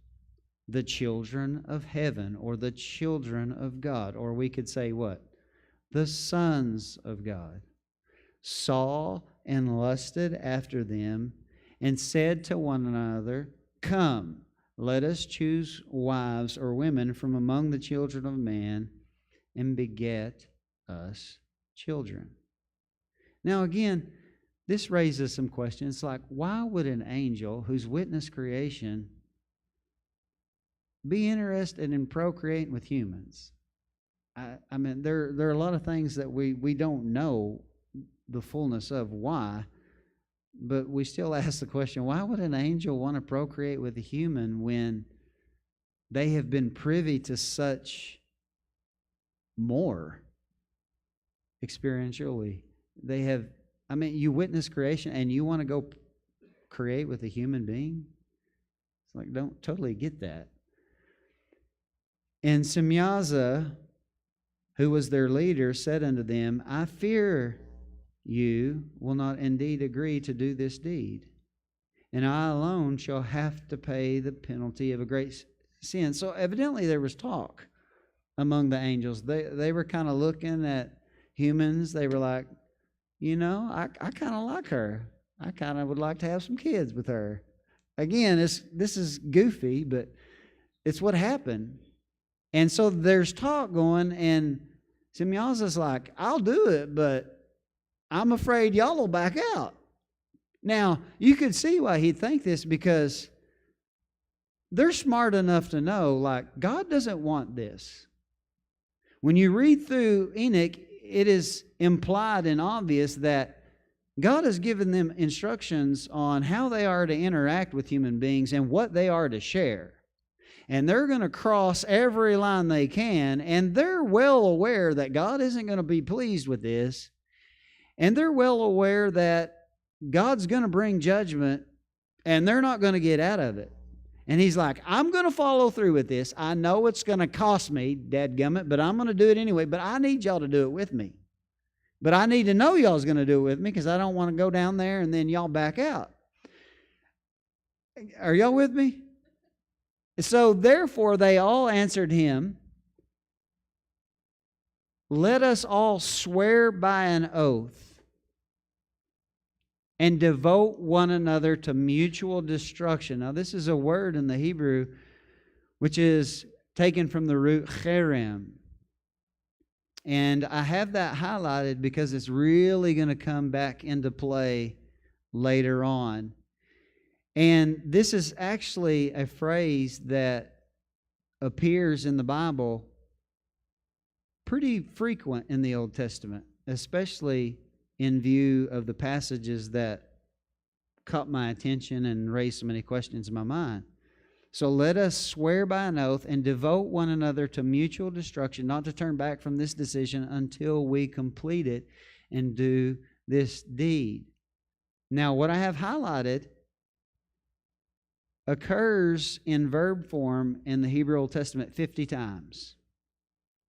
the children of heaven, or the children of God," or we could say what? The sons of God, "saw and lusted after them, and said to one another, Come, let us choose wives or women from among the children of man, and beget us children." Now again, this raises some questions like, why would an angel who's witnessed creation be interested in procreating with humans? I mean, there are a lot of things that we don't know the fullness of why, but we still ask the question, why would an angel want to procreate with a human when they have been privy to such more experientially? They have, I mean, you witness creation and you want to go create with a human being? It's like, don't totally get that. And Semyaza, who was their leader, said unto them, "I fear you will not indeed agree to do this deed, and I alone shall have to pay the penalty of a great sin." So evidently there was talk among the angels. They were kind of looking at humans. They were like, I kind of like her. I kind of would like to have some kids with her. Again, this is goofy, but it's what happened. And so there's talk going, and Semyaza's like, "I'll do it, but I'm afraid y'all will back out." Now, you could see why he'd think this, because they're smart enough to know, like, God doesn't want this. When you read through Enoch, it is implied and obvious that God has given them instructions on how they are to interact with human beings and what they are to share. And they're going to cross every line they can, and they're well aware that God isn't going to be pleased with this. And they're well aware that God's going to bring judgment, and they're not going to get out of it. And he's like, "I'm going to follow through with this. I know it's going to cost me, dadgummit, but I'm going to do it anyway. But I need y'all to do it with me. But I need to know y'all's going to do it with me, because I don't want to go down there and then y'all back out." Are y'all with me? So therefore they all answered him, "Let us all swear by an oath and devote one another to mutual destruction." Now this is a word in the Hebrew which is taken from the root cherem. And I have that highlighted because it's really going to come back into play later on. And this is actually a phrase that appears in the Bible pretty frequent in the Old Testament, especially in view of the passages that caught my attention and raised so many questions in my mind. "So let us swear by an oath and devote one another to mutual destruction, not to turn back from this decision until we complete it and do this deed." Now, what I have highlighted occurs in verb form in the Hebrew Old Testament 50 times.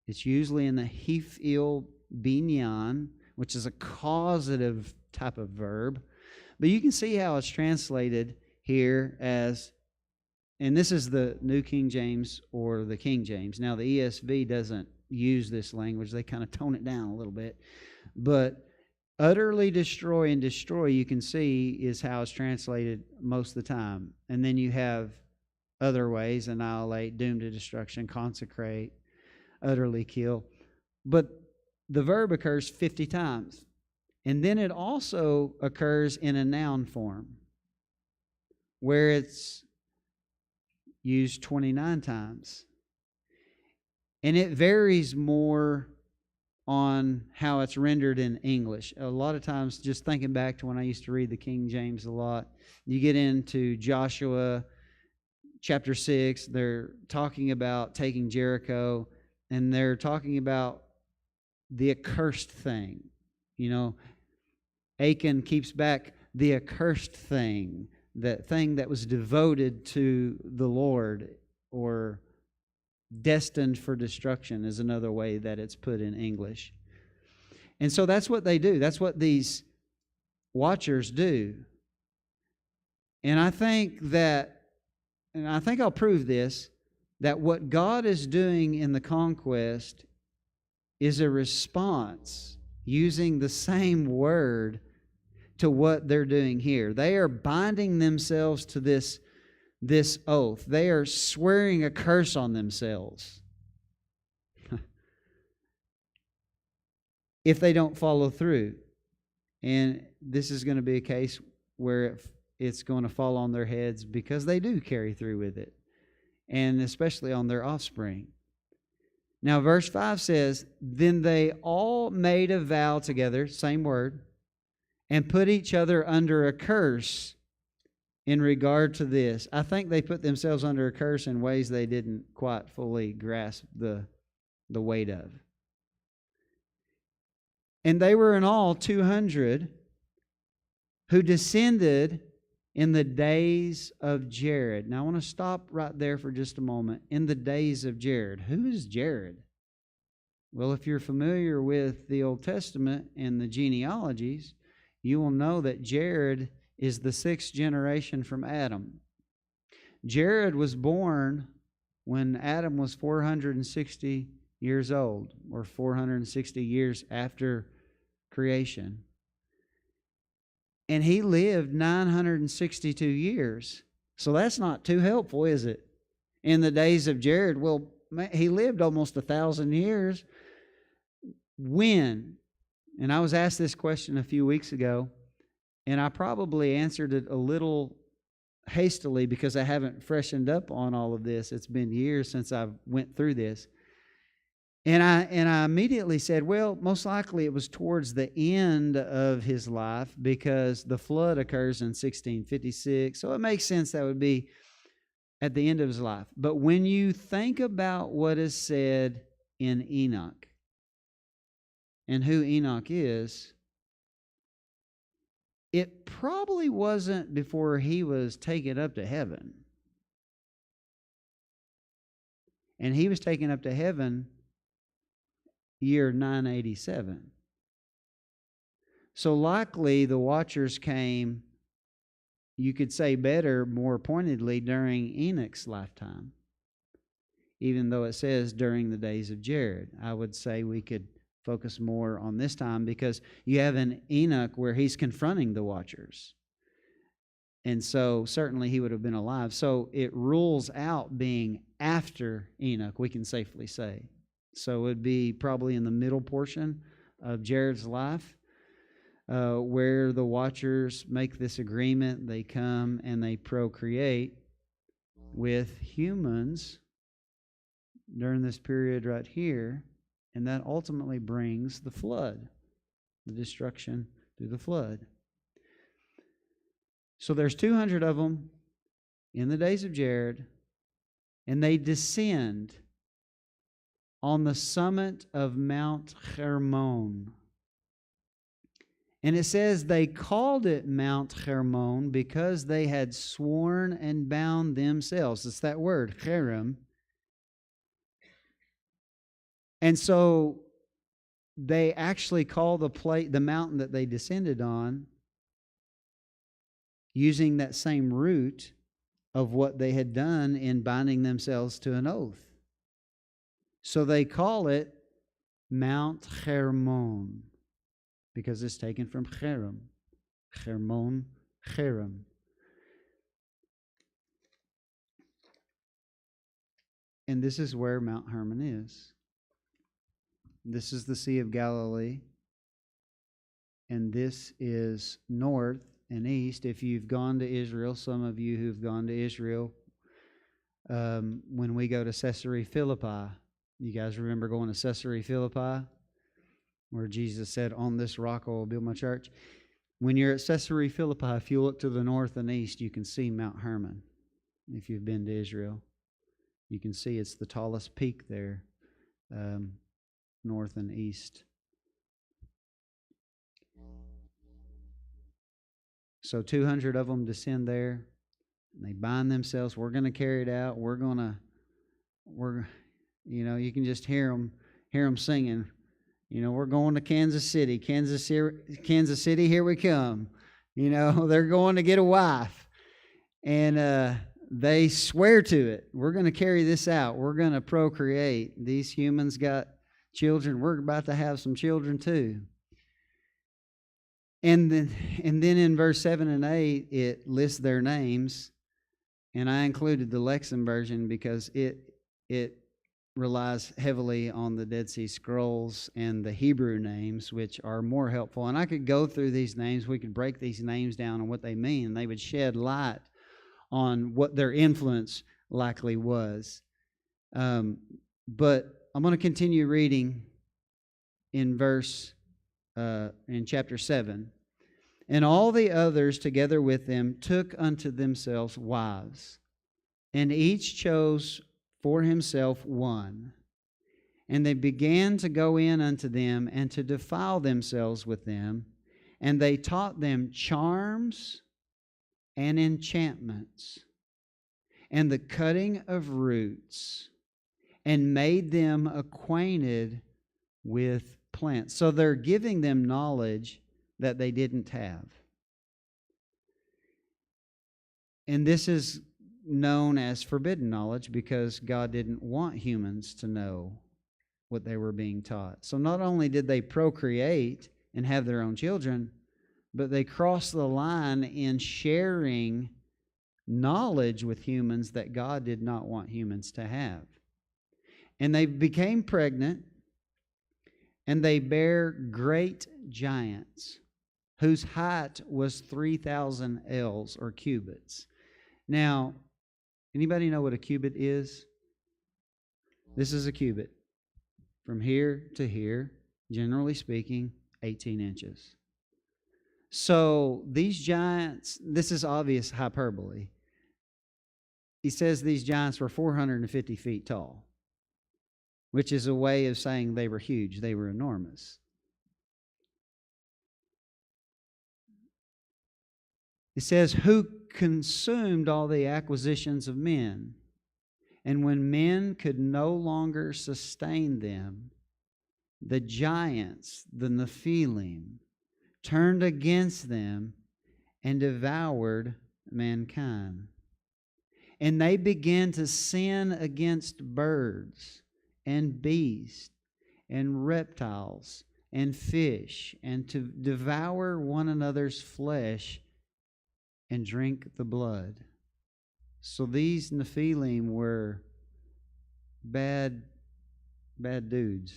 It's usually in the hifil binyan, which is a causative type of verb. But you can see how it's translated here as, and this is the New King James or the King James. Now the ESV doesn't use this language. They kind of tone it down a little bit. But utterly destroy and destroy, you can see, is how it's translated most of the time. And then you have other ways: annihilate, doom to destruction, consecrate, utterly kill. But the verb occurs 50 times. And then it also occurs in a noun form, where it's used 29 times. And it varies more on how it's rendered in English. A lot of times, just thinking back to when I used to read the King James a lot, you get into Joshua chapter 6, they're talking about taking Jericho, and they're talking about the accursed thing. You know, Achan keeps back the accursed thing, that thing that was devoted to the Lord, or destined for destruction is another way that it's put in English. And so that's what they do. That's what these watchers do. And I think I'll prove this, that what God is doing in the conquest is a response using the same word to what they're doing here. They are binding themselves to this oath. They are swearing a curse on themselves if they don't follow through. And this is going to be a case where it's going to fall on their heads because they do carry through with it, and especially on their offspring. Now, verse 5 says, "Then they all made a vow together," same word, "and put each other under a curse in regard to this." I think they put themselves under a curse in ways they didn't quite fully grasp the weight of. "And they were in all 200 who descended in the days of Jared." Now I want to stop right there for just a moment. In the days of Jared. Who is Jared? Well, if you're familiar with the Old Testament and the genealogies, you will know that Jared is the 6th generation from Adam. Jared was born when Adam was 460 years old, or 460 years after creation. And he lived 962 years. So that's not too helpful, is it? In the days of Jared, well, he lived almost 1,000 years. When? And I was asked this question a few weeks ago, and I probably answered it a little hastily because I haven't freshened up on all of this. It's been years since I went through this. And I immediately said, well, most likely it was towards the end of his life, because the flood occurs in 1656. So it makes sense that would be at the end of his life. But when you think about what is said in Enoch and who Enoch is, it probably wasn't before he was taken up to heaven. And he was taken up to heaven year 987. So likely the watchers came, you could say better, more pointedly, during Enoch's lifetime, even though it says during the days of Jared. I would say we could focus more on this time, because you have an Enoch where he's confronting the watchers. And so certainly he would have been alive. So it rules out being after Enoch, we can safely say. So it would be probably in the middle portion of Jared's life, where the watchers make this agreement. They come and they procreate with humans during this period right here, and that ultimately brings the flood, the destruction through the flood. So there's 200 of them in the days of Jared, and they descend on the summit of Mount Hermon. And it says they called it Mount Hermon because they had sworn and bound themselves. It's that word, cherem. And so they actually call the mountain that they descended on, using that same root of what they had done in binding themselves to an oath. So they call it Mount Hermon, because it's taken from cherem. Hermon, cherem. And this is where Mount Hermon is. This is the Sea of Galilee. and this is north and east. If you've gone to Israel, some of you who've gone to Israel, when we go to Caesarea Philippi, you guys remember going to Caesarea Philippi, where Jesus said, "On this rock I will build my church"? When you're at Caesarea Philippi, if you look to the north and east, you can see Mount Hermon. If you've been to Israel, you can see it's the tallest peak there, north and east. So 200 of them descend there, and they bind themselves. We're going to carry it out. You can just hear them singing. We're going to Kansas City. Kansas City, here we come. They're going to get a wife. And they swear to it. We're going to carry this out. We're going to procreate. These humans got children. We're about to have some children too. And then in verse 7 and 8, it lists their names. And I included the Lexham version because it relies heavily on the Dead Sea Scrolls and the Hebrew names, which are more helpful. And I could go through these names. We could break these names down on what they mean. And they would shed light on what their influence likely was. But I'm going to continue reading in chapter 7. And all the others together with them took unto themselves wives, and each chose for himself one. And they began to go in unto them and to defile themselves with them. And they taught them charms and enchantments and the cutting of roots, and made them acquainted with plants. So they're giving them knowledge that they didn't have. And this is known as forbidden knowledge because God didn't want humans to know what they were being taught. So not only did they procreate and have their own children, but they crossed the line in sharing knowledge with humans that God did not want humans to have. And they became pregnant, and they bare great giants, whose height was 3,000 ells or cubits. Now, anybody know what a cubit is? This is a cubit. From here to here, generally speaking, 18 inches. So these giants, this is obvious hyperbole. He says these giants were 450 feet tall, which is a way of saying they were huge. They were enormous. It says, who consumed all the acquisitions of men. And when men could no longer sustain them, the giants, the Nephilim, turned against them and devoured mankind. And they began to sin against birds and beasts and reptiles and fish, and to devour one another's flesh and drink the blood. So these Nephilim were bad dudes.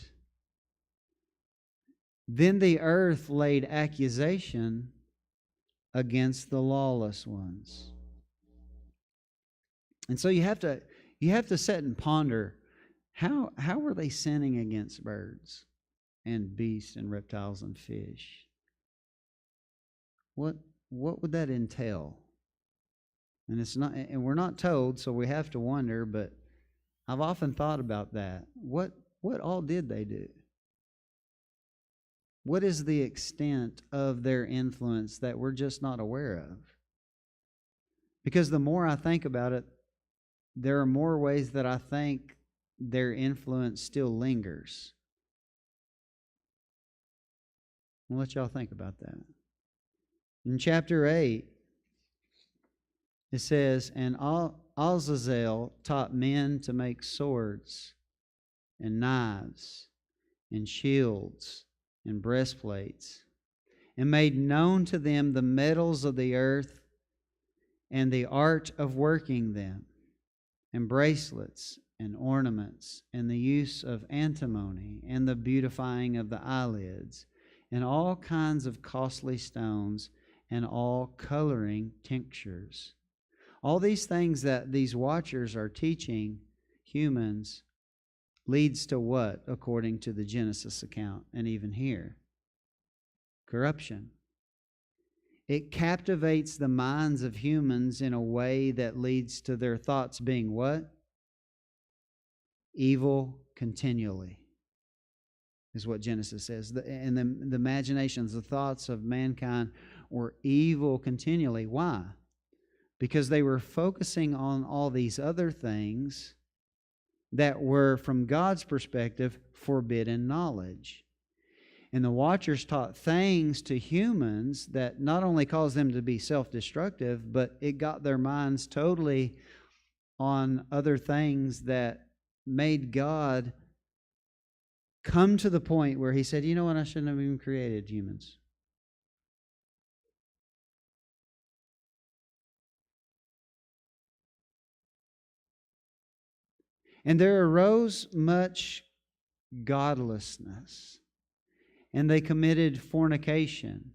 Then the earth laid accusation against the lawless ones. And so you have to sit and ponder, how were they sinning against birds and beasts and reptiles and fish? What would that entail? And it's not, and we're not told, so we have to wonder, but I've often thought about that. What all did they do? What is the extent of their influence that we're just not aware of? Because the more I think about it, there are more ways that I think their influence still lingers. I'll let y'all think about that. In chapter 8, it says, and Azazel taught men to make swords and knives and shields and breastplates, and made known to them the metals of the earth and the art of working them, and bracelets and ornaments, and the use of antimony, and the beautifying of the eyelids, and all kinds of costly stones, and all coloring tinctures. All these things that these watchers are teaching humans leads to what, according to the Genesis account, and even here? Corruption. It captivates the minds of humans in a way that leads to their thoughts being what? Evil continually, is what Genesis says. And the imaginations, the thoughts of mankind were evil continually. Why? Because they were focusing on all these other things that were, from God's perspective, forbidden knowledge. And the watchers taught things to humans that not only caused them to be self-destructive, but it got their minds totally on other things that made God come to the point where He said, you know what, I shouldn't have even created humans. And there arose much godlessness, and they committed fornication.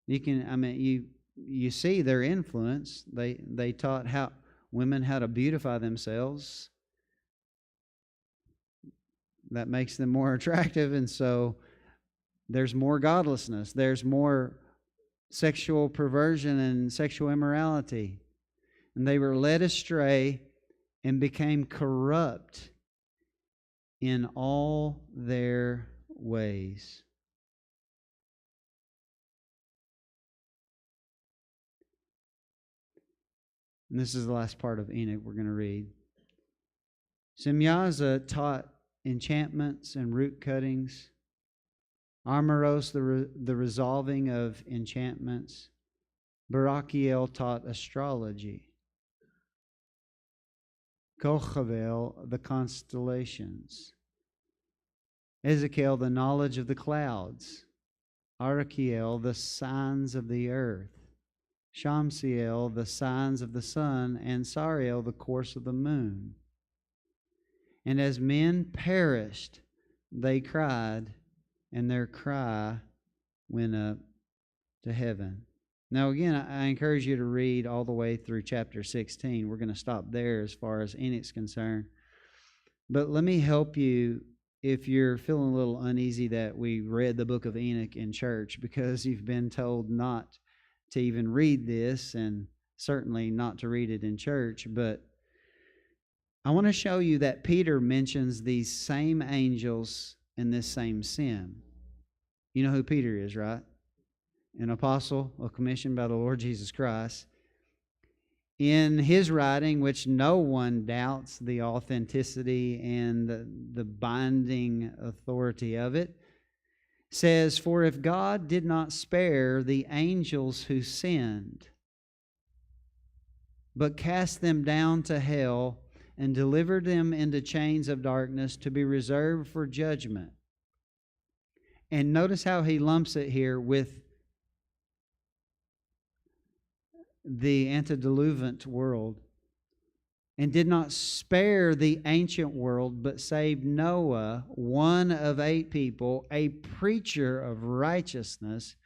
You see their influence. They taught women how to beautify themselves. That makes them more attractive, and so there's more godlessness. There's more sexual perversion and sexual immorality. And they were led astray and became corrupt in all their ways. And this is the last part of Enoch we're going to read. Semyaza taught enchantments and root cuttings. Armoros, the resolving of enchantments. Barachiel taught astrology. Kochavel, the constellations. Ezekiel, the knowledge of the clouds. Arachiel, the signs of the earth. Shamsiel, the signs of the sun. And Sariel, the course of the moon. And as men perished, they cried, and their cry went up to heaven. Now again, I encourage you to read all the way through chapter 16. We're going to stop there as far as Enoch's concerned. But let me help you if you're feeling a little uneasy that we read the book of Enoch in church, because you've been told not to even read this, and certainly not to read it in church. But I want to show you that Peter mentions these same angels in this same sin. You know who Peter is, right? An apostle, commissioned by the Lord Jesus Christ. In his writing, which no one doubts the authenticity and the binding authority of it, says, "For if God did not spare the angels who sinned, but cast them down to hell and delivered them into chains of darkness to be reserved for judgment." And notice how he lumps it here with the antediluvian world. "And did not spare the ancient world, but saved Noah, one of 8 people, a preacher of righteousness,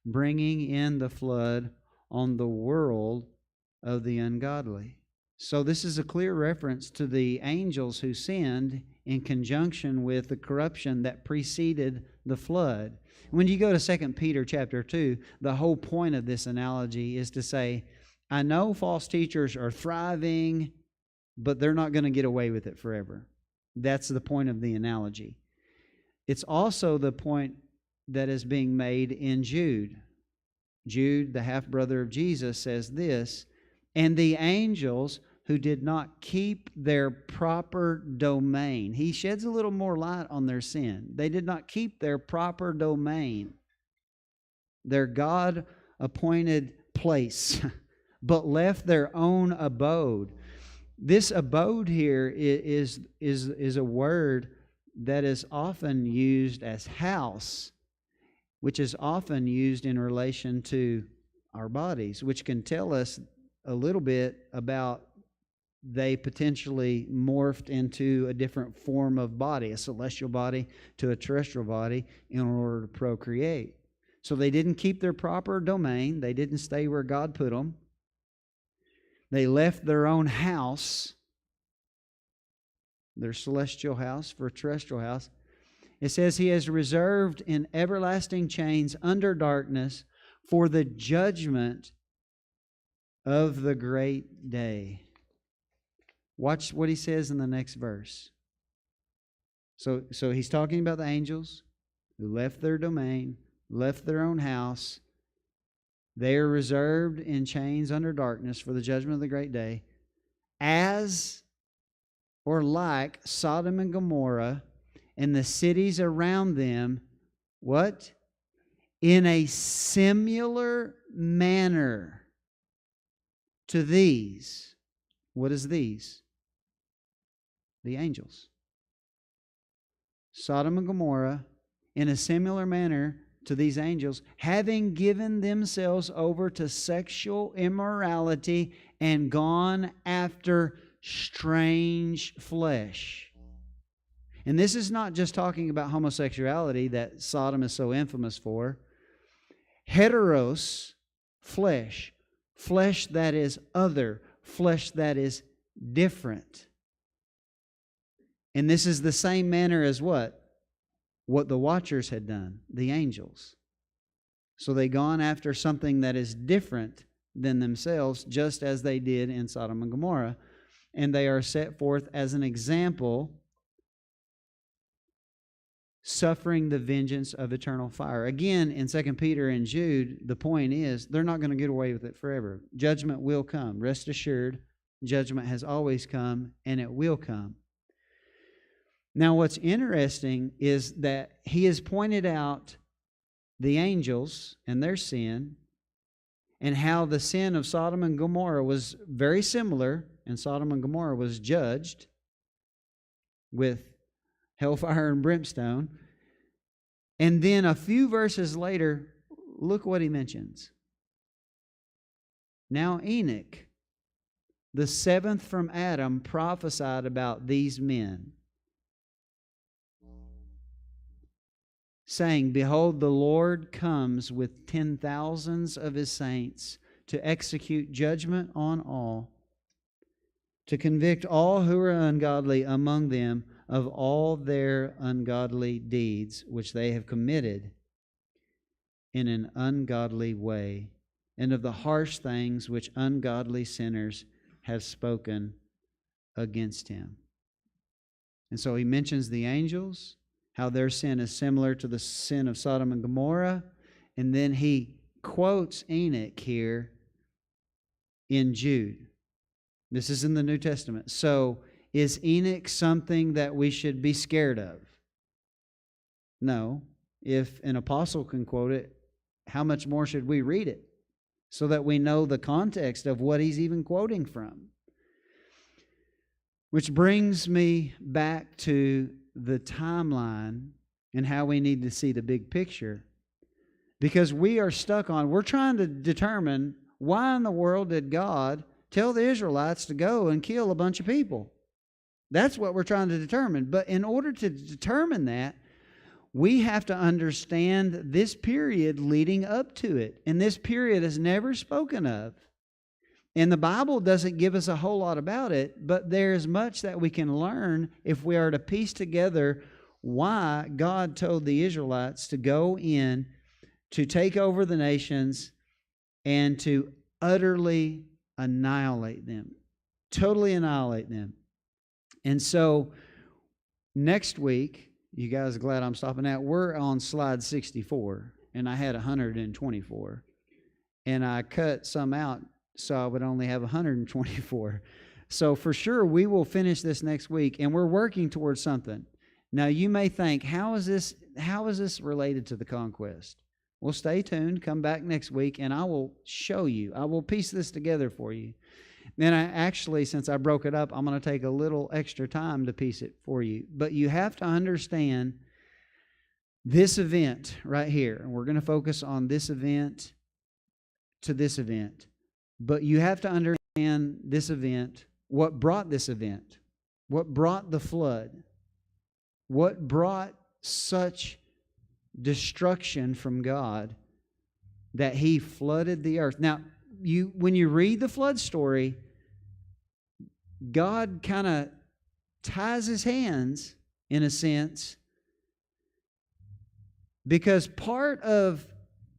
bringing in the flood on the world of the ungodly." So this is a clear reference to the angels who sinned in conjunction with the corruption that preceded the flood. When you go to 2 Peter chapter 2, the whole point of this analogy is to say, I know false teachers are thriving, but they're not going to get away with it forever. That's the point of the analogy. It's also the point that is being made in Jude. Jude, the half-brother of Jesus, says this, "And the angels who did not keep their proper domain." He sheds a little more light on their sin. They did not keep their proper domain, their God-appointed place, but left their own abode. This abode here is a word that is often used as house, which is often used in relation to our bodies, which can tell us a little bit about they potentially morphed into a different form of body, a celestial body to a terrestrial body, in order to procreate. So they didn't keep their proper domain. They didn't stay where God put them. They left their own house, their celestial house, for a terrestrial house. It says He has reserved in everlasting chains under darkness for the judgment of the great day. Watch what He says in the next verse. So He's talking about the angels who left their domain, left their own house. They are reserved in chains under darkness for the judgment of the great day, as or like Sodom and Gomorrah and the cities around them. What? In a similar manner to these. What is these? The angels. Sodom and Gomorrah, in a similar manner to these angels, having given themselves over to sexual immorality and gone after strange flesh. And this is not just talking about homosexuality that Sodom is so infamous for. Heteros, flesh. Flesh that is other. Flesh that is different. And this is the same manner as what? What the watchers had done, the angels. So they gone after something that is different than themselves, just as they did in Sodom and Gomorrah. And they are set forth as an example, suffering the vengeance of eternal fire. Again, in 2 Peter and Jude, the point is they're not going to get away with it forever. Judgment will come. Rest assured, judgment has always come, and it will come. Now, what's interesting is that he has pointed out the angels and their sin, and how the sin of Sodom and Gomorrah was very similar, and Sodom and Gomorrah was judged with hellfire and brimstone. And then a few verses later, look what he mentions. Now Enoch, the seventh from Adam, prophesied about these men, saying, Behold, the Lord comes with 10,000s of His saints to execute judgment on all, to convict all who are ungodly among them of all their ungodly deeds which they have committed in an ungodly way, and of the harsh things which ungodly sinners have spoken against Him. And so he mentions the angels, how their sin is similar to the sin of Sodom and Gomorrah. And then he quotes Enoch here in Jude. This is in the New Testament. So, is Enoch something that we should be scared of? No. If an apostle can quote it, how much more should we read it so that we know the context of what he's even quoting from? Which brings me back to the timeline and how we need to see the big picture. Because we're trying to determine, why in the world did God tell the Israelites to go and kill a bunch of people? That's what we're trying to determine. But in order to determine that, we have to understand this period leading up to it. And this period is never spoken of. And the Bible doesn't give us a whole lot about it, but there's much that we can learn if we are to piece together why God told the Israelites to go in, to take over the nations, and to utterly annihilate them. Totally annihilate them. And so, next week, you guys are glad I'm stopping out. We're on slide 64, and I had 124. And I cut some out so I would only have 124. So for sure, we will finish this next week, and we're working towards something. Now, you may think, how is this related to the conquest? Well, stay tuned. Come back next week, and I will show you. I will piece this together for you. Then since I broke it up, I'm going to take a little extra time to piece it for you. But you have to understand this event right here. And we're going to focus on this event to this event. But you have to understand this event what brought this event, what brought the flood, what brought such destruction from God that He flooded the earth. Now, when you read the flood story, God kind of ties His hands, in a sense, because part of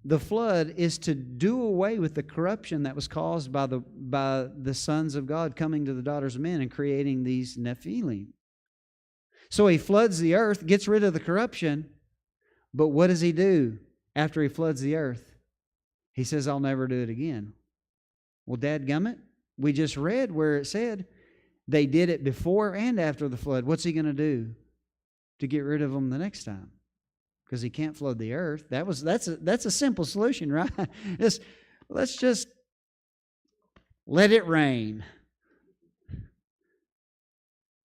the flood is to do away with the corruption that was caused by the sons of God coming to the daughters of men and creating these Nephilim. So He floods the earth, gets rid of the corruption, but what does He do after He floods the earth? He says, I'll never do it again. Well, dadgummit, we just read where it said they did it before and after the flood. What's He going to do to get rid of them the next time? Because He can't flood the earth. That's a simple solution, right? Let's just let it rain.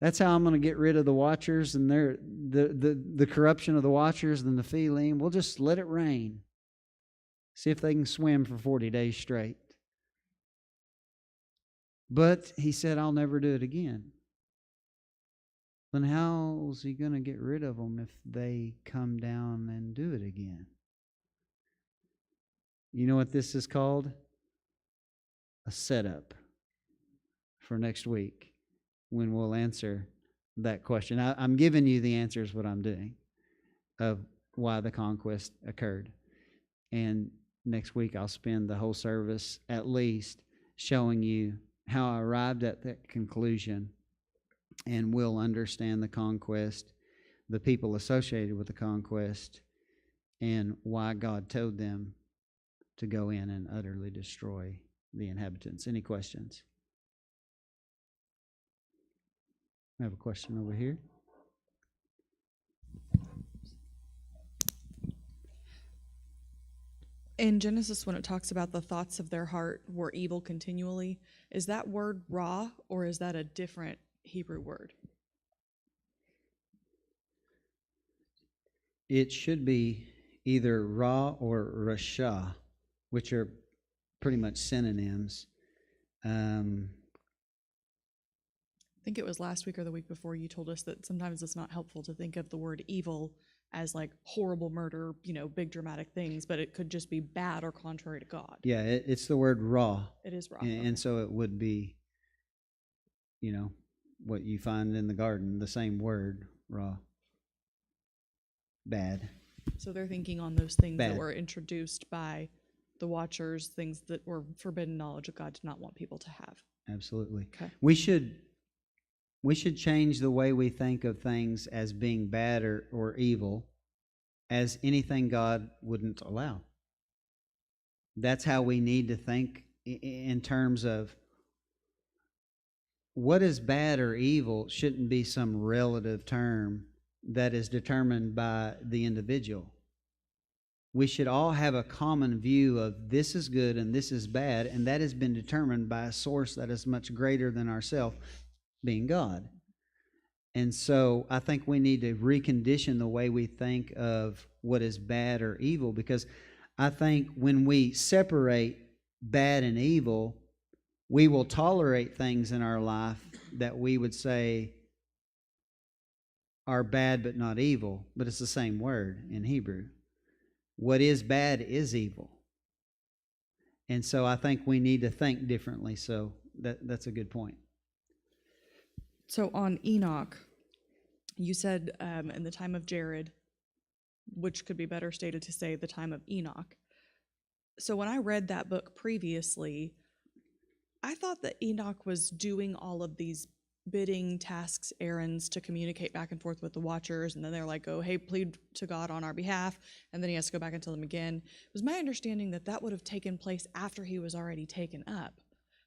That's how I'm going to get rid of the watchers and the corruption of the watchers and the Nephilim. We'll just let it rain. See if they can swim for 40 days straight. But He said, I'll never do it again. Then how's He going to get rid of them if they come down and do it again? You know what this is called? A setup for next week when we'll answer that question. I'm giving you the answers, what I'm doing, of why the conquest occurred. And next week I'll spend the whole service at least showing you how I arrived at that conclusion, and we'll understand the conquest, the people associated with the conquest, and why God told them to go in and utterly destroy the inhabitants. Any questions? I have a question over here. In Genesis, when it talks about the thoughts of their heart were evil continually, is that word ra, or is that a different Hebrew word? It should be either ra or rasha, which are pretty much synonyms. I think it was last week or the week before you told us that sometimes it's not helpful to think of the word evil as like horrible murder, big dramatic things, but it could just be bad or contrary to God. Yeah, it's the word ra. It is ra. And so it would be, what you find in the garden, the same word, ra. Bad. So they're thinking on those things Bad. that were introduced by the watchers, things that were forbidden knowledge of God did not want people to have. Absolutely. Okay. We should change the way we think of things as being bad or evil as anything God wouldn't allow. That's how we need to think in terms of what is bad or evil shouldn't be some relative term that is determined by the individual. We should all have a common view of this is good and this is bad, and that has been determined by a source that is much greater than ourselves, being God. And so I think we need to recondition the way we think of what is bad or evil, because I think when we separate bad and evil, we will tolerate things in our life that we would say are bad but not evil, but it's the same word in Hebrew. What is bad is evil. And so I think we need to think differently. So that's a good point. So on Enoch, you said in the time of Jared, which could be better stated to say the time of Enoch. So when I read that book previously, I thought that Enoch was doing all of these bidding, tasks, errands to communicate back and forth with the watchers, and then they're like, oh, hey, plead to God on our behalf, and then he has to go back and tell them again. It was my understanding that that would have taken place after he was already taken up.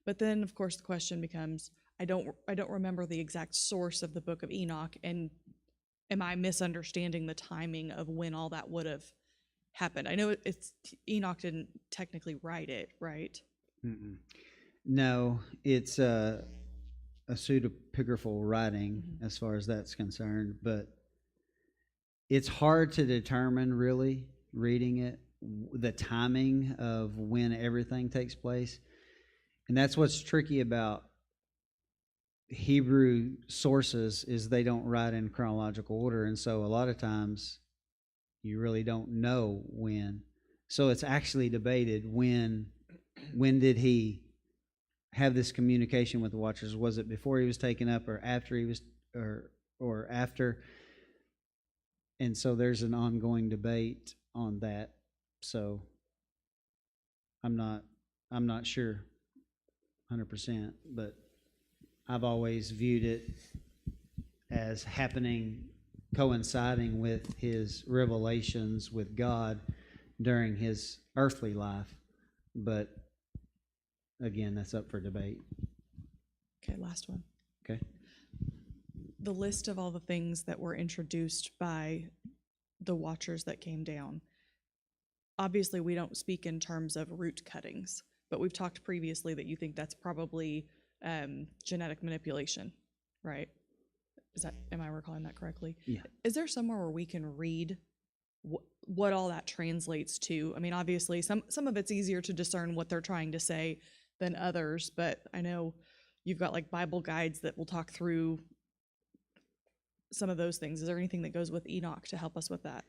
But then, of course, the question becomes, I don't remember the exact source of the book of Enoch, and am I misunderstanding the timing of when all that would have happened? I know Enoch didn't technically write it, right? Mm-mm. No, it's a pseudepigraphal writing as far as that's concerned, but it's hard to determine, really, reading it, the timing of when everything takes place. And that's what's tricky about Hebrew sources is they don't write in chronological order, and so a lot of times you really don't know when. So it's actually debated when did he have this communication with the watchers? Was it before he was taken up, or after he was, or after? And so there's an ongoing debate on that. So I'm not sure 100%, but I've always viewed it as happening, coinciding with his revelations with God during his earthly life. But again, that's up for debate. Okay, last one. Okay. The list of all the things that were introduced by the watchers that came down. Obviously, we don't speak in terms of root cuttings, but we've talked previously that you think that's probably genetic manipulation, right? Am I recalling that correctly? Yeah. Is there somewhere where we can read what all that translates to? I mean, obviously, some of it's easier to discern what they're trying to say than others, but I know you've got like Bible guides that will talk through some of those things. Is there anything that goes with Enoch to help us with that?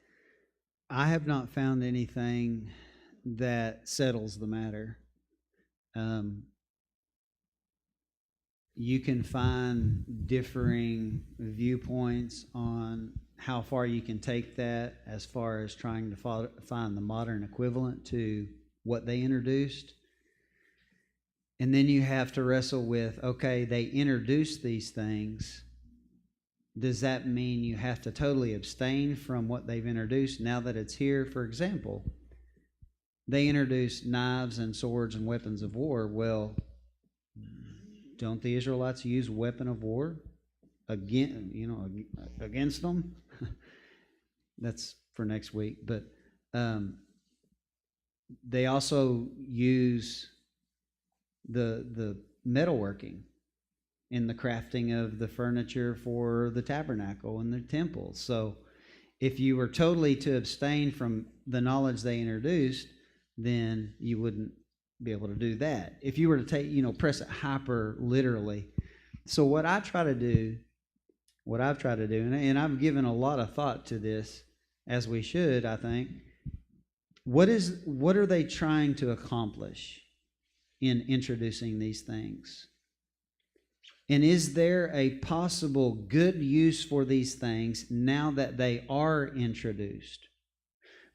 I have not found anything that settles the matter. You can find differing viewpoints on how far you can take that as far as trying to find the modern equivalent to what they introduced. And then you have to wrestle with, okay, they introduced these things. Does that mean you have to totally abstain from what they've introduced now that it's here? For example, they introduced knives and swords and weapons of war. Well, don't the Israelites use weapon of war against them? That's for next week. But they also use the metalworking in the crafting of the furniture for the tabernacle and the temple. So if you were totally to abstain from the knowledge they introduced, then you wouldn't be able to do that. If you were to take, press it hyper literally. So what I've tried to do, and I've given a lot of thought to this, as we should, I think, what are they trying to accomplish in introducing these things? And is there a possible good use for these things now that they are introduced?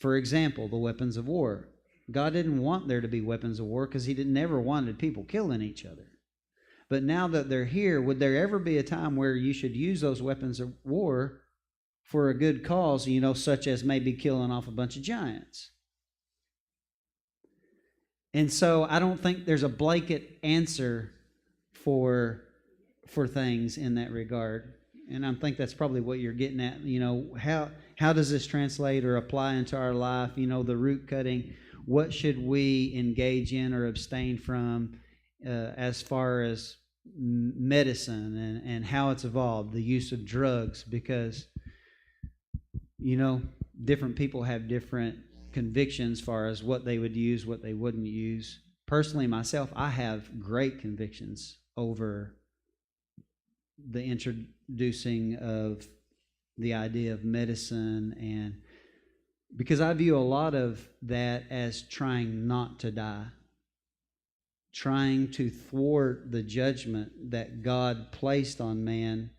For example, the weapons of war. God didn't want there to be weapons of war because he never wanted people killing each other. But now that they're here, would there ever be a time where you should use those weapons of war for a good cause, such as maybe killing off a bunch of giants? And so I don't think there's a blanket answer for things in that regard. And I think that's probably what you're getting at. How does this translate or apply into our life? The root cutting. What should we engage in or abstain from as far as medicine and how it's evolved, the use of drugs? Because, different people have different convictions as far as what they would use, what they wouldn't use. Personally, myself, I have great convictions over the introducing of the idea of medicine, and because I view a lot of that as trying not to die, trying to thwart the judgment that God placed on man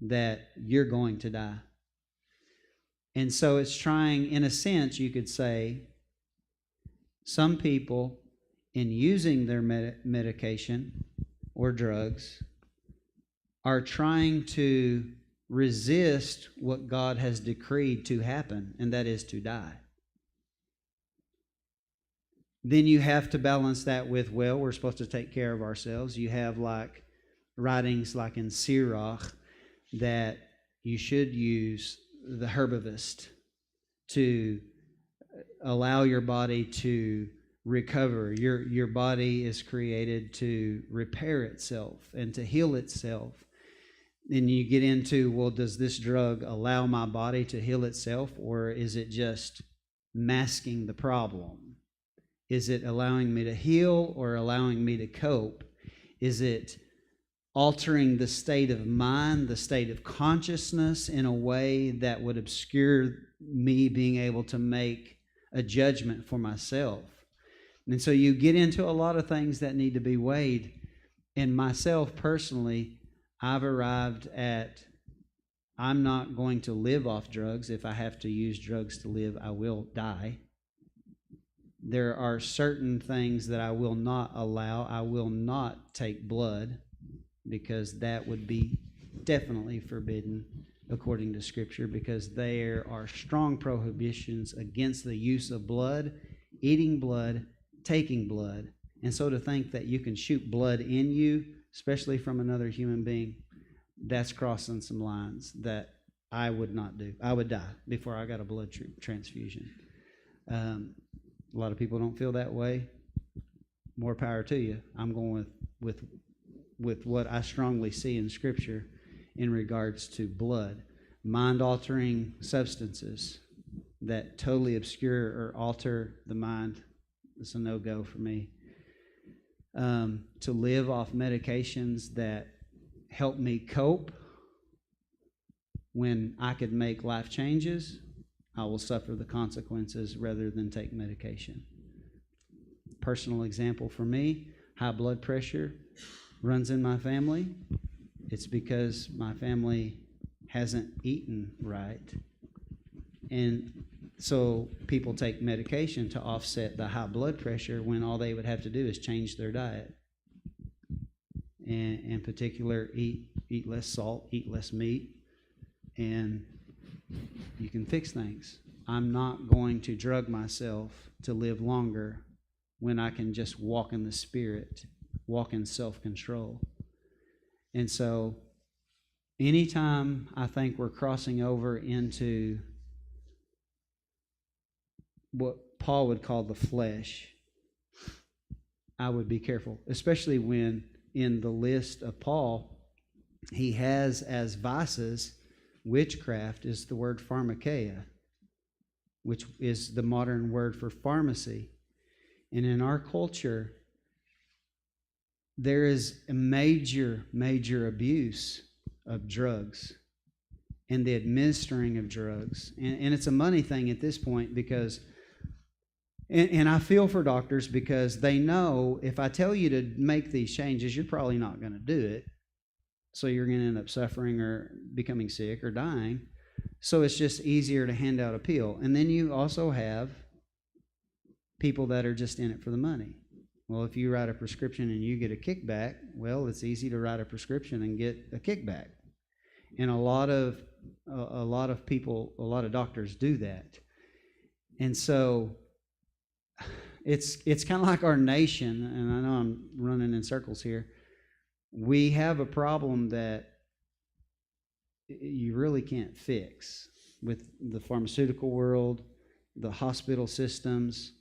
that you're going to die. And so it's trying, in a sense, you could say, some people in using their medication or drugs are trying to resist what God has decreed to happen, and that is to die. Then you have to balance that with, well, we're supposed to take care of ourselves. You have like writings like in Sirach that you should use the herbivist to allow your body to recover. Your body is created to repair itself and to heal itself. And you get into, well, does this drug allow my body to heal itself, or is it just masking the problem? Is it allowing me to heal or allowing me to cope? Is it altering the state of mind, the state of consciousness in a way that would obscure me being able to make a judgment for myself. And so you get into a lot of things that need to be weighed. And myself personally, I've arrived at, I'm not going to live off drugs. If I have to use drugs to live, I will die. There are certain things that I will not allow. I will not take blood, because that would be definitely forbidden according to Scripture, because there are strong prohibitions against the use of blood, eating blood, taking blood. And so to think that you can shoot blood in you, especially from another human being, that's crossing some lines that I would not do. I would die before I got a blood transfusion. A lot of people don't feel that way. More power to you. I'm going with what I strongly see in Scripture in regards to blood. Mind-altering substances that totally obscure or alter the mind is a no-go for me. To live off medications that help me cope when I could make life changes, I will suffer the consequences rather than take medication. Personal example for me, high blood pressure runs in my family. It's because my family hasn't eaten right. And so people take medication to offset the high blood pressure when all they would have to do is change their diet. And in particular, eat less salt, eat less meat, and you can fix things. I'm not going to drug myself to live longer when I can just walk in the Spirit, walk in self-control. And so anytime I think we're crossing over into what Paul would call the flesh, I would be careful, especially when in the list of Paul, he has as vices, witchcraft is the word pharmakeia, which is the modern word for pharmacy. And in our culture, there is a major, major abuse of drugs and the administering of drugs. And it's a money thing at this point, because and I feel for doctors, because they know if I tell you to make these changes, you're probably not going to do it. So you're going to end up suffering or becoming sick or dying. So it's just easier to hand out a pill. And then you also have people that are just in it for the money. Well, if you write a prescription and you get a kickback, well, it's easy to write a prescription and get a kickback. And a lot of people, a lot of doctors do that. And so it's kind of like our nation, and I know I'm running in circles here. We have a problem that you really can't fix with the pharmaceutical world, the hospital systems.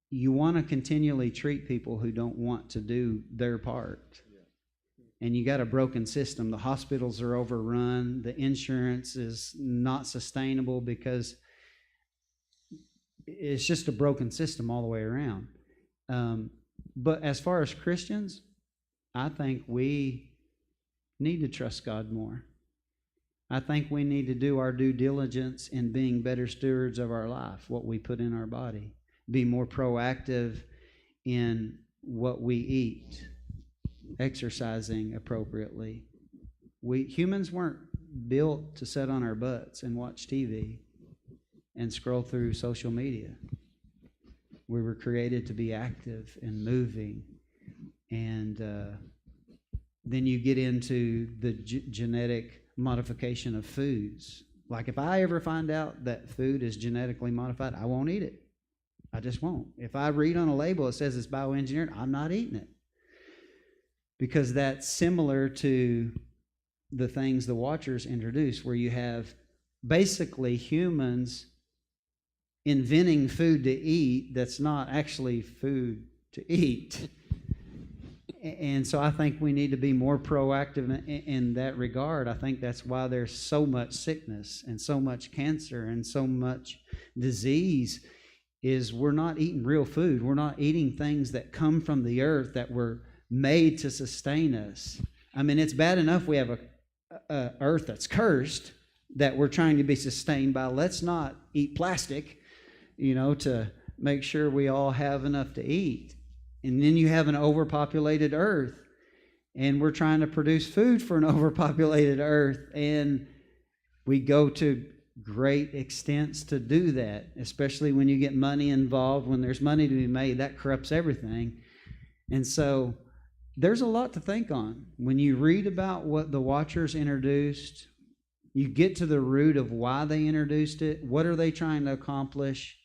You want to continually treat people who don't want to do their part. And you got a broken system. The hospitals are overrun. The insurance is not sustainable because it's just a broken system all the way around. But as far as Christians, I think we need to trust God more. I think we need to do our due diligence in being better stewards of our life, what we put in our body. Be more proactive in what we eat, exercising appropriately. Humans weren't built to sit on our butts and watch TV and scroll through social media. We were created to be active and moving. And then you get into the genetic modification of foods. Like if I ever find out that food is genetically modified, I won't eat it. I just won't. If I read on a label it says it's bioengineered, I'm not eating it. Because that's similar to the things the Watchers introduced, where you have basically humans inventing food to eat that's not actually food to eat. And so I think we need to be more proactive in that regard. I think that's why there's so much sickness and so much cancer and so much disease, is we're not eating real food. We're not eating things that come from the earth that were made to sustain us. I mean, it's bad enough we have a earth that's cursed that we're trying to be sustained by. Let's not eat plastic, to make sure we all have enough to eat. And then you have an overpopulated earth, and we're trying to produce food for an overpopulated earth, and we go to great extents to do that, especially when you get money involved. When there's money to be made, that corrupts everything. And so there's a lot to think on. When you read about what the Watchers introduced, you get to the root of why they introduced it. What are they trying to accomplish?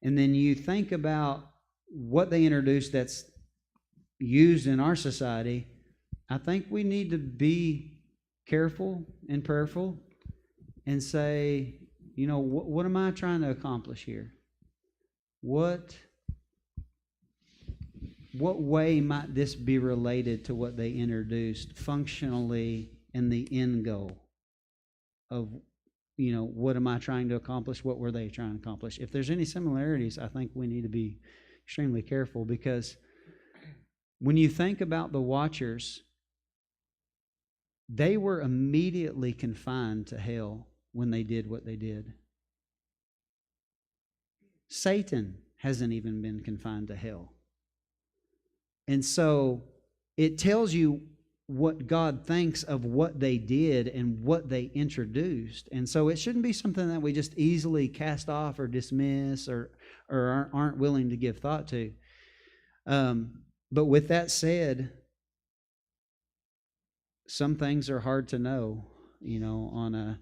And then you think about what they introduced that's used in our society. I think we need to be careful and prayerful and say, what am I trying to accomplish here? What way might this be related to what they introduced functionally in the end goal of, what am I trying to accomplish? What were they trying to accomplish? If there's any similarities, I think we need to be extremely careful, because when you think about the Watchers, they were immediately confined to hell when they did what they did. Satan hasn't even been confined to hell. And so it tells you what God thinks of what they did and what they introduced. And so it shouldn't be something that we just easily cast off or dismiss or aren't willing to give thought to. But with that said, some things are hard to know, on a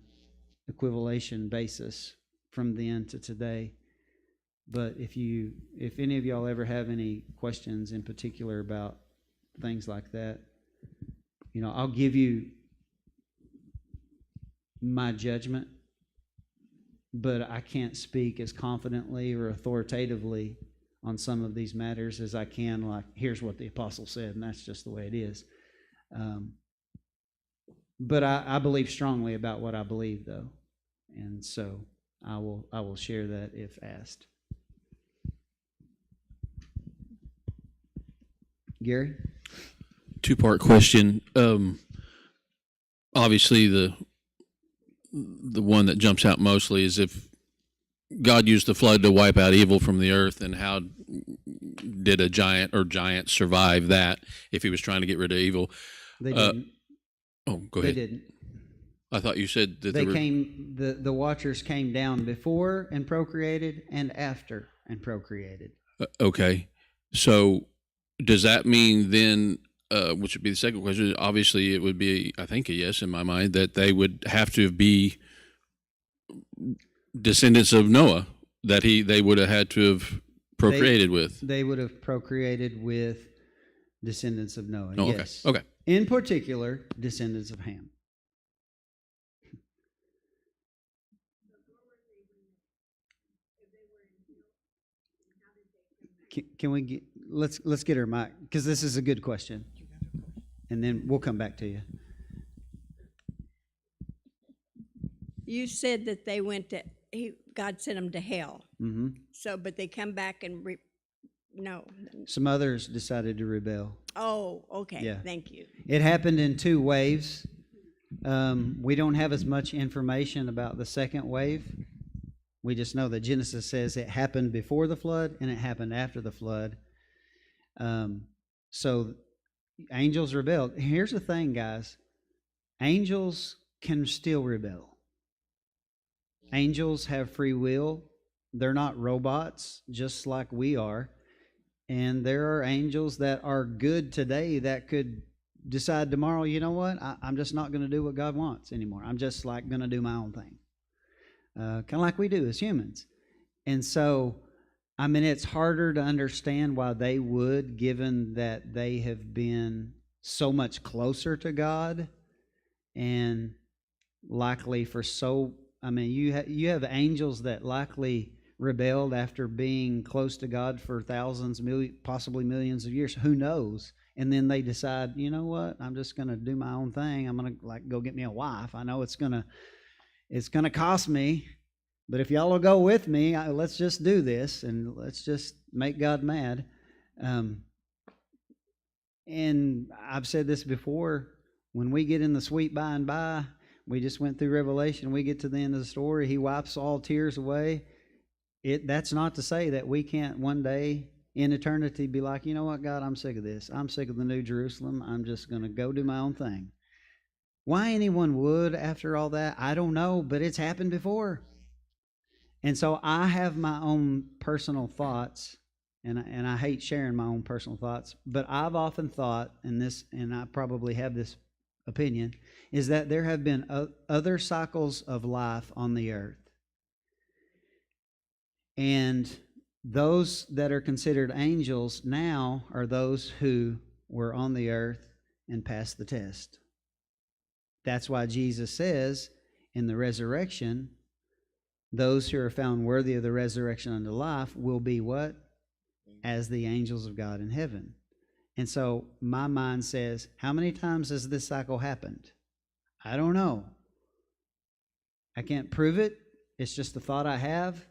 equivalation basis from then to today. But if any of y'all ever have any questions in particular about things like that, I'll give you my judgment, but I can't speak as confidently or authoritatively on some of these matters as I can, like, here's what the apostle said, and that's just the way it is. But I believe strongly about what I believe, though, and so I will share that if asked. Gary? Two-part question. Obviously, the one that jumps out mostly is if God used the flood to wipe out evil from the earth, and how did a giant or giants survive that if he was trying to get rid of evil? They didn't. Go ahead. They didn't. I thought you said that the Watchers came down before and procreated and after and procreated. Okay. So does that mean then, which would be the second question, obviously it would be, I think, a yes in my mind, that they would have to be descendants of Noah, that they would have had to have procreated with. They would have procreated with descendants of Noah, yes. Okay. In particular, descendants of Ham. Can we let's get her mic, because this is a good question, and then we'll come back to you. You said that they went to God sent them to hell. Mm-hmm. So, but they come back and no. Some others decided to rebel. Oh, okay. Yeah. Thank you. It happened in two waves. We don't have as much information about the second wave. We just know that Genesis says it happened before the flood and it happened after the flood. So angels rebelled. Here's the thing, guys. Angels can still rebel. Angels have free will. They're not robots, just like we are. And there are angels that are good today that could decide tomorrow, you know what, I'm just not going to do what God wants anymore. I'm just like going to do my own thing. Kind of like we do as humans. And so, I mean, it's harder to understand why they would, given that they have been so much closer to God and likely for so, I mean, you have angels that likely rebelled after being close to God for thousands, possibly millions of years. Who knows? And then they decide, you know what? I'm just going to do my own thing. I'm going to go get me a wife. I know it's going to cost me, but if y'all will go with me, let's just do this and let's just make God mad. And I've said this before, when we get in the sweet by and by, we just went through Revelation, we get to the end of the story, he wipes all tears away. That's not to say that we can't one day in eternity be like, you know what, God, I'm sick of this. I'm sick of the New Jerusalem. I'm just going to go do my own thing. Why anyone would after all that, I don't know, but it's happened before. And so I have my own personal thoughts, and I hate sharing my own personal thoughts, but I've often thought, and I probably have this opinion, is that there have been other cycles of life on the earth. And those that are considered angels now are those who were on the earth and passed the test. That's why Jesus says in the resurrection, those who are found worthy of the resurrection unto life will be what? As the angels of God in heaven. And so my mind says, how many times has this cycle happened? I don't know. I can't prove it. It's just a thought I have.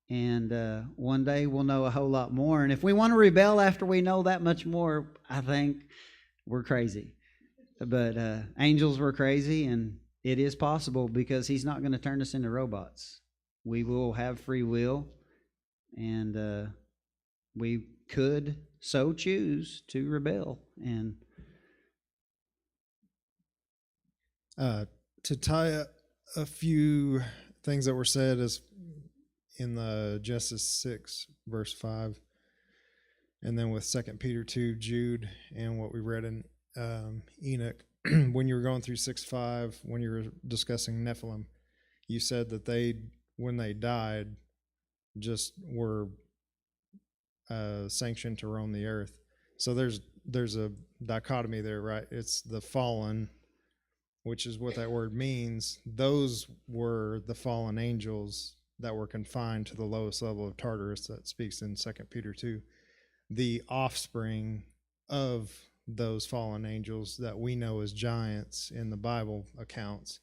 And one day we'll know a whole lot more. And if we want to rebel after we know that much more, I think we're crazy. But angels were crazy, and it is possible because he's not going to turn us into robots. We will have free will, and we could so choose to rebel. And to tie a few things that were said as in the Genesis 6 verse 5, and then with 2 Peter 2, Jude, and what we read in Enoch, when you were going through 6:5, when you were discussing Nephilim, you said that when they died, just were sanctioned to roam the earth. So there's a dichotomy there, right? It's the fallen, which is what that word means. Those were the fallen angels that were confined to the lowest level of Tartarus that speaks in 2 Peter 2. The offspring of those fallen angels that we know as giants in the Bible accounts,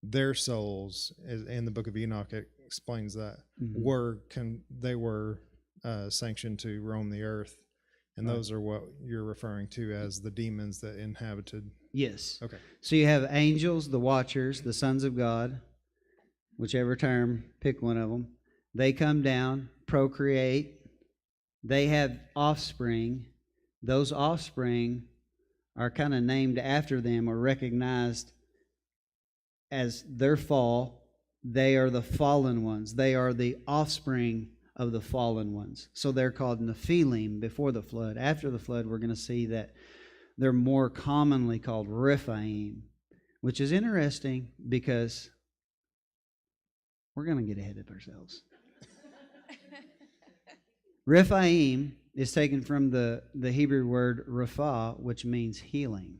their souls, in the book of Enoch, it explains that, they were sanctioned to roam the earth. And those are what you're referring to as the demons that inhabited. yes. Okay. So you have angels, the watchers, the sons of God, whichever term, pick one of them. They come down, procreate. They have offspring. Those offspring are kind of named after them or recognized as their fall. They are the fallen ones. They are the offspring of the fallen ones. So they're called Nephilim before the flood. After the flood, we're going to see that they're more commonly called Rephaim, which is interesting because we're going to get ahead of ourselves. Rephaim is taken from the Hebrew word rapha, which means healing.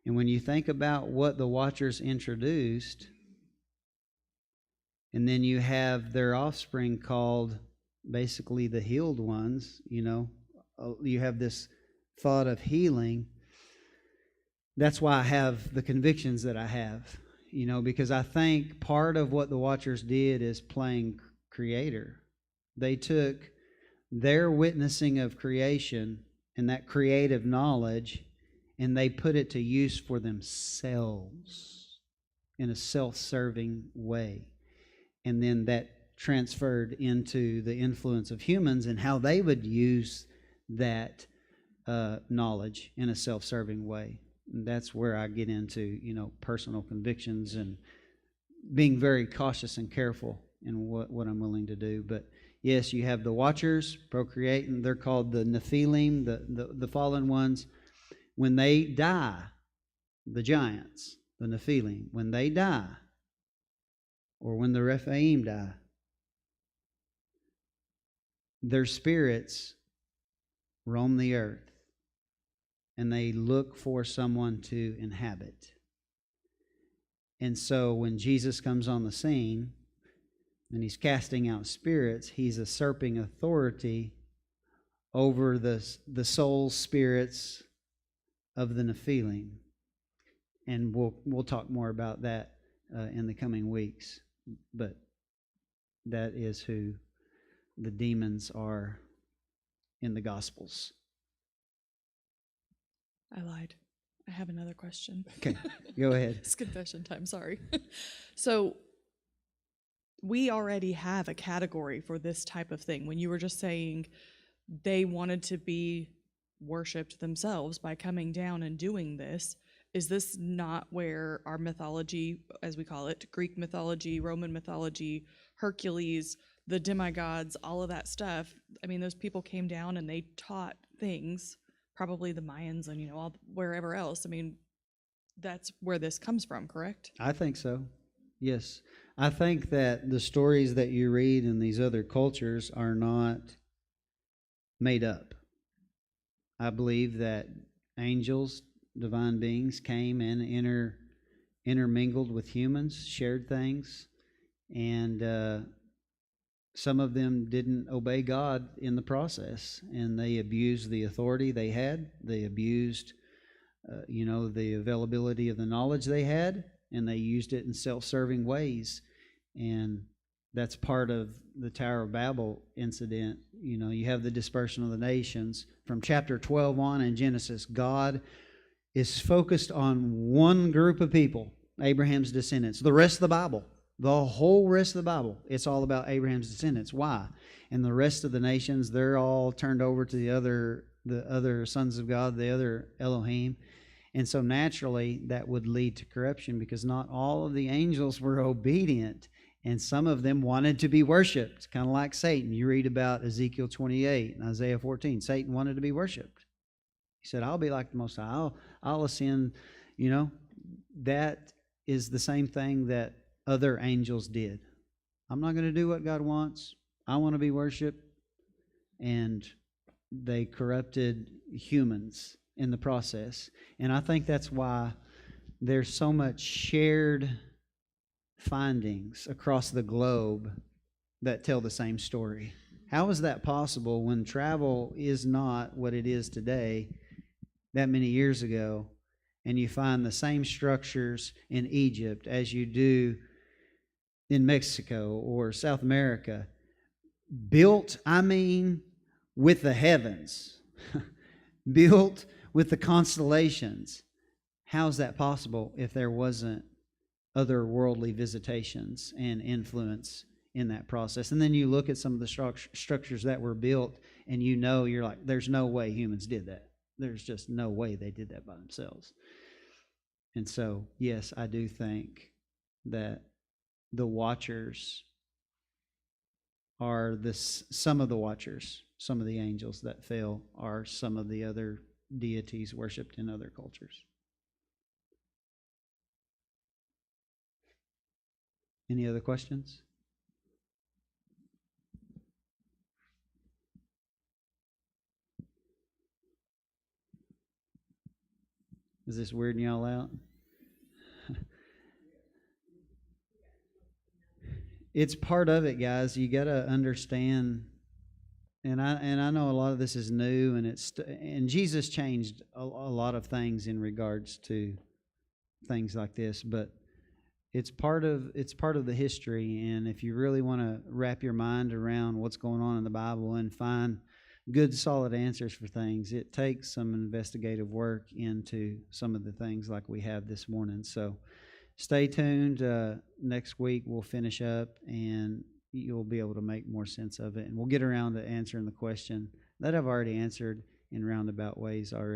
And when you think about what the Watchers introduced, and then you have their offspring called basically the healed ones, you have this thought of healing. That's why I have the convictions that I have, because I think part of what the Watchers did is playing creator. They took their witnessing of creation and that creative knowledge, and they put it to use for themselves in a self-serving way. And then that transferred into the influence of humans and how they would use that knowledge in a self-serving way. And that's where I get into, personal convictions and being very cautious and careful in what I'm willing to do. But yes, you have the Watchers procreating. They're called the Nephilim, the fallen ones. When they die, the giants, the Nephilim, when they die, or when the Rephaim die, their spirits roam the earth, and they look for someone to inhabit. And so when Jesus comes on the scene, and he's casting out spirits, he's usurping authority over the soul spirits of the Nephilim. And we'll talk more about that in the coming weeks. But that is who the demons are in the Gospels. I lied. I have another question. Okay, go ahead. It's confession time, sorry. So we already have a category for this type of thing. When you were just saying they wanted to be worshipped themselves by coming down and doing this, is this not where our mythology, as we call it, Greek mythology, Roman mythology, Hercules, the demigods, all of that stuff? I mean, those people came down and they taught things, probably the Mayans and, all wherever else. I mean, that's where this comes from, correct? I think so. Yes. I think that the stories that you read in these other cultures are not made up. I believe that angels, divine beings, came and intermingled with humans, shared things, and some of them didn't obey God in the process, and they abused the authority they had. They abused, the availability of the knowledge they had, and they used it in self-serving ways. And that's part of the Tower of Babel incident. You have the dispersion of the nations. From chapter 12 on in Genesis, God is focused on one group of people, Abraham's descendants. The rest of the Bible, the whole rest of the Bible, it's all about Abraham's descendants. Why? And the rest of the nations, they're all turned over to the other sons of God, the other Elohim. And so naturally, that would lead to corruption because not all of the angels were obedient. And some of them wanted to be worshipped, kind of like Satan. You read about Ezekiel 28 and Isaiah 14. Satan wanted to be worshipped. He said, I'll be like the Most High. I'll ascend. That is the same thing that other angels did. I'm not going to do what God wants. I want to be worshipped. And they corrupted humans in the process. And I think that's why there's so much shared findings across the globe that tell the same story. How is that possible when travel is not what it is today that many years ago, and you find the same structures in Egypt as you do in Mexico or South America, built, with the heavens, built with the constellations? How's that possible if there wasn't other worldly visitations and influence in that process? And then you look at some of the structures that were built, and you're like, there's no way humans did that. There's just no way they did that by themselves. And so, yes, I do think that the watchers are some of the watchers, some of the angels that fell are some of the other deities worshipped in other cultures. Any other questions? Is this weirding y'all out? It's part of it, guys. You got to understand, and I know a lot of this is new, and Jesus changed a lot of things in regards to things like this, but it's part of the history. And if you really want to wrap your mind around what's going on in the Bible and find good, solid answers for things, it takes some investigative work into some of the things like we have this morning. So stay tuned. Next week we'll finish up and you'll be able to make more sense of it. And we'll get around to answering the question that I've already answered in roundabout ways already.